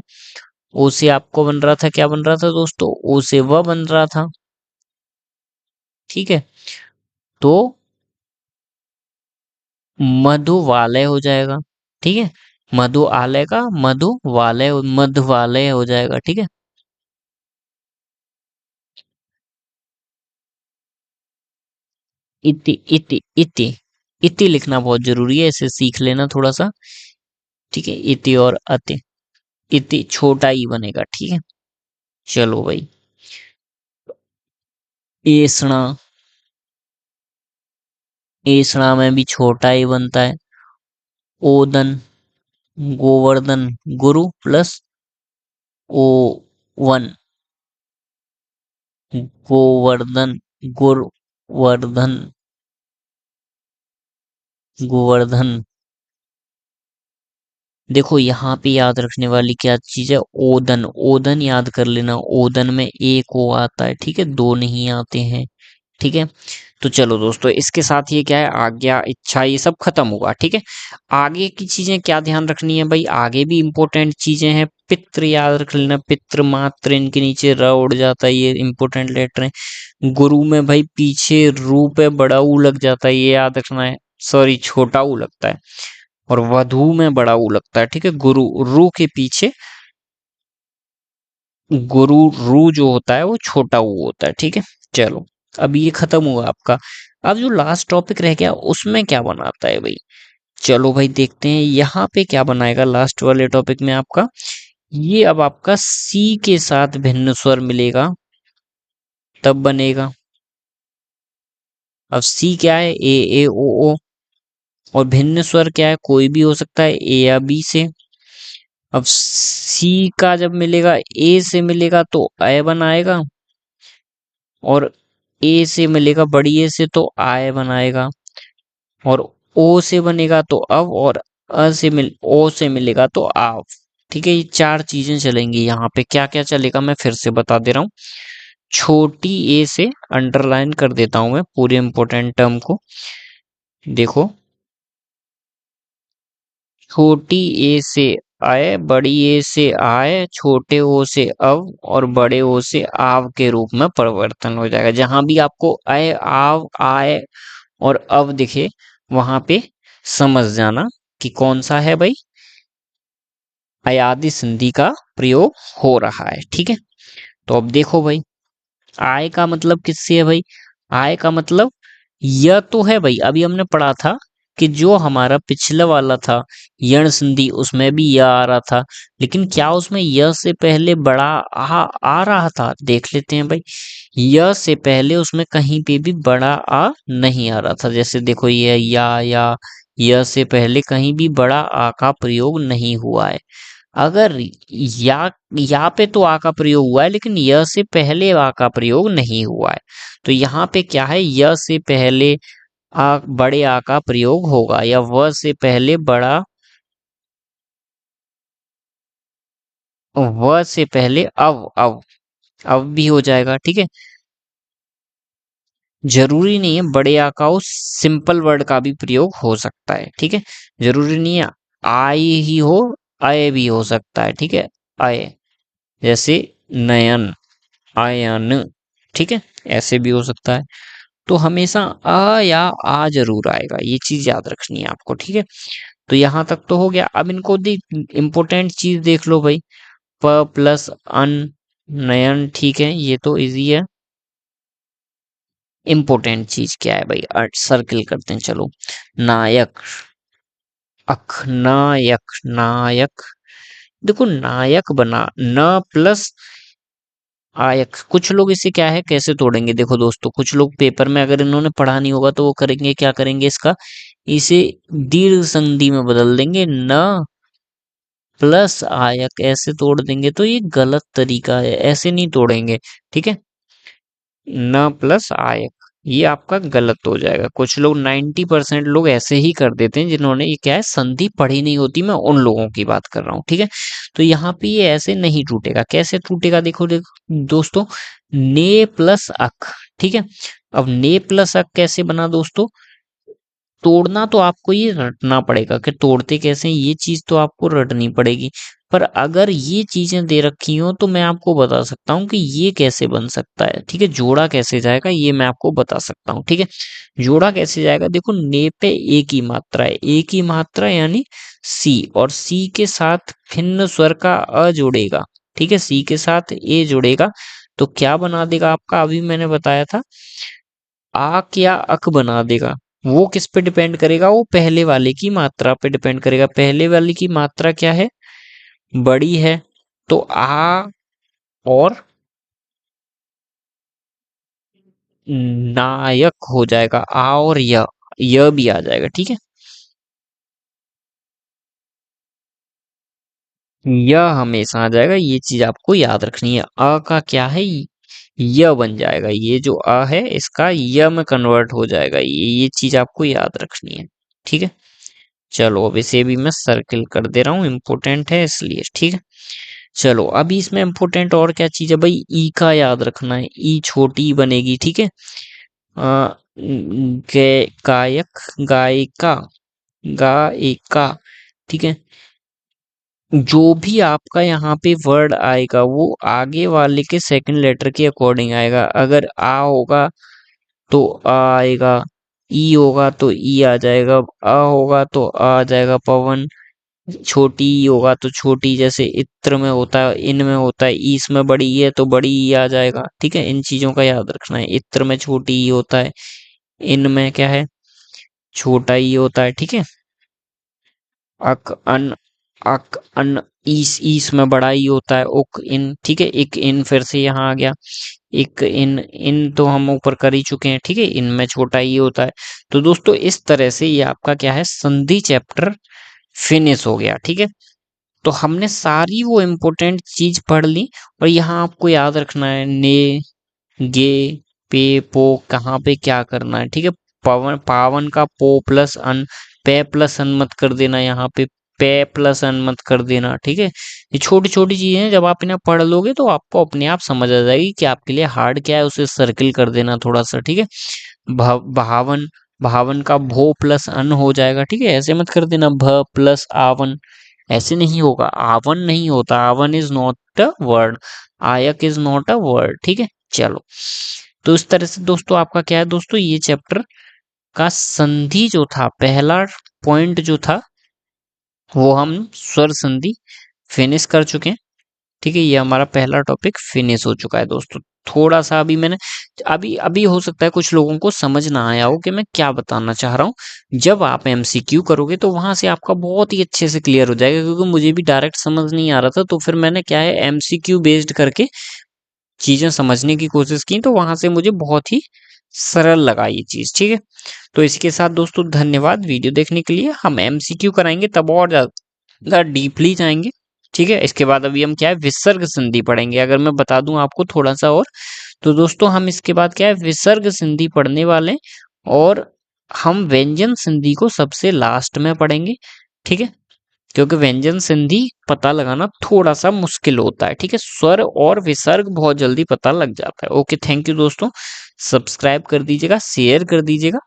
ओ से आपको बन रहा था, क्या बन रहा था दोस्तों, ओ से वह बन रहा था। ठीक है, तो मधुवालय हो जाएगा। ठीक है, मधु आलय का मधुवालय, मधुवालय हो जाएगा। ठीक है, इति, इति, इति, इति लिखना बहुत जरूरी है, इसे सीख लेना थोड़ा सा। ठीक है, इति और अति, इति छोटा ही बनेगा। ठीक है, चलो भाई, एसणा, एसणा में भी छोटा ही बनता है। ओदन, गोवर्धन, गुरु plus O one, Govardhan, Guruvardhan, Govardhan. देखो यहाँ पे याद रखने वाली क्या चीज है, ओदन, ओदन याद कर लेना, ओदन में एक ओ आता है। ठीक है, दो नहीं आते हैं। ठीक है। तो चलो दोस्तों, इसके साथ ये क्या है, आज्ञा, इच्छा, ये सब खत्म हुआ। ठीक है। आगे की चीजें क्या ध्यान रखनी है भाई, आगे भी इंपॉर्टेंट चीजें हैं। पितृ याद रख लेना, पितृ मात्र, इनके नीचे र उड़ जाता है, ये इंपॉर्टेंट लेटर है। गुरु में भाई पीछे रू पे बड़ा ऊ लग जाता है, ये याद रखना है। सॉरी, छोटा ऊ लगता है। और वधु में बड़ा ऊ लगता है। ठीक है। गुरु, रू के पीछे गुरु, रू जो होता है वो छोटा ऊ होता है। ठीक है। चलो, अब ये खत्म हुआ आपका। अब जो लास्ट टॉपिक रह गया उसमें क्या बनाता है भाई, चलो भाई देखते हैं यहाँ पे क्या बनाएगा लास्ट वाले टॉपिक में आपका। ये अब आपका सी के साथ भिन्न स्वर मिलेगा तब बनेगा। अब सी क्या है, ए ओ ओ। और भिन्न स्वर क्या है, कोई भी हो सकता है, ए या बी से। अब सी का जब मिलेगा, ए से मिलेगा तो अय बनाएगा। और ए से मिलेगा बड़ी ए से तो आय बनाएगा। और ओ से बनेगा तो अव। और ओ से मिलेगा तो आव। ठीक है। ये चार चीजें चलेंगी। यहाँ पे क्या क्या चलेगा मैं फिर से बता दे रहा हूँ। छोटी ए से, अंडरलाइन कर देता हूं मैं पूरे इंपॉर्टेंट टर्म को, देखो। छोटी ए से अय, बड़ी ए से आय, छोटे ओ से अव और बड़े ओ से आव के रूप में परिवर्तन हो जाएगा। जहां भी आपको अय, आव, आय और अव दिखे वहां पे समझ जाना कि कौन सा है भाई, अयादि संधि का प्रयोग हो रहा है। ठीक है। तो अब देखो भाई, आय का मतलब किससे है भाई, आय का मतलब यह तो है भाई। अभी हमने पढ़ा था कि जो हमारा पिछला वाला था यण संधि, उसमें भी यह आ रहा था। लेकिन क्या उसमें यह से पहले बड़ा आ रहा था, देख लेते हैं भाई। यह से पहले उसमें कहीं पे भी बड़ा आ नहीं आ रहा था। जैसे देखो, यह या यह से पहले कहीं भी बड़ा आ का प्रयोग नहीं हुआ है। अगर या पे तो आ का प्रयोग हुआ है, लेकिन य से पहले आ का प्रयोग नहीं हुआ है। तो यहाँ पे क्या है, य से पहले बड़े आ का प्रयोग होगा, या व से पहले बड़ा, व से पहले अव भी हो जाएगा। ठीक है। जरूरी नहीं है बड़े आ का हो, सिंपल वर्ड का भी प्रयोग हो सकता है। ठीक है। जरूरी नहीं है आय ही हो, अय भी हो सकता है। ठीक है। अय, जैसे नयन, आयन। ठीक है। ऐसे भी हो सकता है। तो हमेशा अ या आ जरूर आएगा, ये चीज याद रखनी है आपको। ठीक है। तो यहां तक तो हो गया। अब इनको इंपॉर्टेंट चीज देख लो भाई, प प्लस अन, नयन। ठीक है, ये तो इजी है। इंपॉर्टेंट चीज क्या है भाई, सर्किल करते हैं चलो। नायक, अख, नायक, नायक। देखो, नायक बना न प्लस आयक। कुछ लोग इसे क्या है, कैसे तोड़ेंगे, देखो दोस्तों, कुछ लोग पेपर में अगर इन्होंने पढ़ा नहीं होगा तो वो करेंगे, क्या करेंगे इसका, इसे दीर्घ संधि में बदल देंगे, न प्लस आयक ऐसे तोड़ देंगे। तो ये गलत तरीका है, ऐसे नहीं तोड़ेंगे। ठीक है। न प्लस आयक, ये आपका गलत हो जाएगा। कुछ लोग 90% लोग ऐसे ही कर देते हैं, जिन्होंने ये क्या है, संधि पढ़ी नहीं होती। मैं उन लोगों की बात कर रहा हूँ। ठीक है। तो यहाँ पे ये ऐसे नहीं टूटेगा। कैसे टूटेगा, देखो देखो दोस्तों, ने प्लस अक। ठीक है। अब ने प्लस अक कैसे बना दोस्तों, तोड़ना तो आपको ये रटना पड़ेगा कि तोड़ते कैसे हैं, ये चीज तो आपको रटनी पड़ेगी। पर अगर ये चीजें दे रखी हो तो मैं आपको बता सकता हूँ कि ये कैसे बन सकता है। ठीक है। जोड़ा कैसे जाएगा ये मैं आपको बता सकता हूँ। ठीक है। जोड़ा कैसे जाएगा, देखो, ने पे एक ही मात्रा है, एक ही मात्रा यानी सी, और सी के साथ भिन्न स्वर का अ जुड़ेगा। ठीक है। सी के साथ ए जुड़ेगा तो क्या बना देगा आपका, अभी मैंने बताया था, आक या अक बना देगा। वो किस पे डिपेंड करेगा, वो पहले वाले की मात्रा पे डिपेंड करेगा। पहले वाले की मात्रा क्या है, बड़ी है, तो आ और नायक हो जाएगा। आ और य भी आ जाएगा। ठीक है। यह हमेशा आ जाएगा, ये चीज आपको याद रखनी है। अ का क्या है, य बन जाएगा। ये जो अ है इसका य में कन्वर्ट हो जाएगा। ये चीज आपको याद रखनी है। ठीक है। चलो, अब इसे भी मैं सर्किल कर दे रहा हूँ, इम्पोर्टेंट है इसलिए। ठीक है। चलो, अभी इसमें इम्पोर्टेंट और क्या चीज है भाई, ई का याद रखना है। ई छोटी बनेगी। ठीक है। गायक, गायिका, गायिका, ठीक है। जो भी आपका यहाँ पे वर्ड आएगा वो आगे वाले के सेकंड लेटर के अकॉर्डिंग आएगा। अगर आ होगा तो आ आएगा, ई होगा तो ई आ जाएगा, अ होगा तो आ जाएगा पवन, छोटी ई होगा तो छोटी, जैसे इत्र में होता है, इन में होता है, ईस में बड़ी ई है तो बड़ी ई आ जाएगा, ठीक है। इन चीजों का याद रखना है। इत्र में छोटी ई होता है, इन में क्या है, छोटा ई होता है, ठीक है। अक अन, अक अन, ईस में बड़ा ई होता है, उक इन, ठीक है। इक इन फिर से यहाँ आ गया, इक इन, इन तो हम ऊपर कर ही चुके हैं, ठीक है। इनमें छोटा ई होता है। तो दोस्तों इस तरह से ये आपका क्या है, संधि चैप्टर फिनिश हो गया, ठीक है। तो हमने सारी वो इम्पोर्टेंट चीज पढ़ ली। और यहाँ आपको याद रखना है ने, गे, पे, पो, कहाँ पे क्या करना है, ठीक है। पवन, पावन का पो प्लस अन, पे प्लस अन मत कर देना, यहाँ पे प्लस अन मत कर देना, ठीक है। ये छोटी छोटी चीजें हैं, जब आप इन्हें पढ़ लोगे तो आपको अपने आप समझ आ जाएगी कि आपके लिए हार्ड क्या है, उसे सर्किल कर देना थोड़ा सा, ठीक है। भावन, भावन का भो प्लस अन हो जाएगा, ठीक है। ऐसे मत कर देना भ प्लस आवन, ऐसे नहीं होगा। आवन नहीं होता, आवन इज नॉट अ वर्ड, आयक इज नॉट अ वर्ड, ठीक है। चलो, तो इस तरह से दोस्तों आपका क्या है दोस्तों, ये चैप्टर का संधि जो था, पहला पॉइंट जो था वो हम स्वर संधि फिनिश कर चुके हैं, ठीक है। ये हमारा पहला टॉपिक फिनिश हो चुका है दोस्तों। थोड़ा सा अभी मैंने, अभी अभी हो सकता है कुछ लोगों को समझ ना आया हो कि मैं क्या बताना चाह रहा हूँ। जब आप एमसीक्यू करोगे तो वहां से आपका बहुत ही अच्छे से क्लियर हो जाएगा, क्योंकि मुझे भी डायरेक्ट समझ नहीं आ रहा था, तो फिर मैंने क्या है, एमसीक्यू बेस्ड करके चीजें समझने की कोशिश की, तो वहां से मुझे बहुत ही सरल लगा ये चीज, ठीक है। तो इसके साथ दोस्तों धन्यवाद वीडियो देखने के लिए। हम एमसीक्यू कराएंगे तब और ज्यादा डीपली जाएंगे, ठीक है। इसके बाद अभी हम क्या है, विसर्ग संधि पढ़ेंगे। अगर मैं बता दूं आपको थोड़ा सा और, तो दोस्तों हम इसके बाद क्या है, विसर्ग संधि पढ़ने वाले हैं। और हम व्यंजन संधि को सबसे लास्ट में पढ़ेंगे, ठीक है। क्योंकि व्यंजन संधि पता लगाना थोड़ा सा मुश्किल होता है, ठीक है। स्वर और विसर्ग बहुत जल्दी पता लग जाता है। ओके, थैंक यू दोस्तों। सब्सक्राइब कर दीजिएगा, शेयर कर दीजिएगा,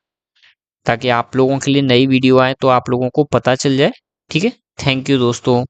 ताकि आप लोगों के लिए नई वीडियो आए तो आप लोगों को पता चल जाए, ठीक है। थैंक यू दोस्तों।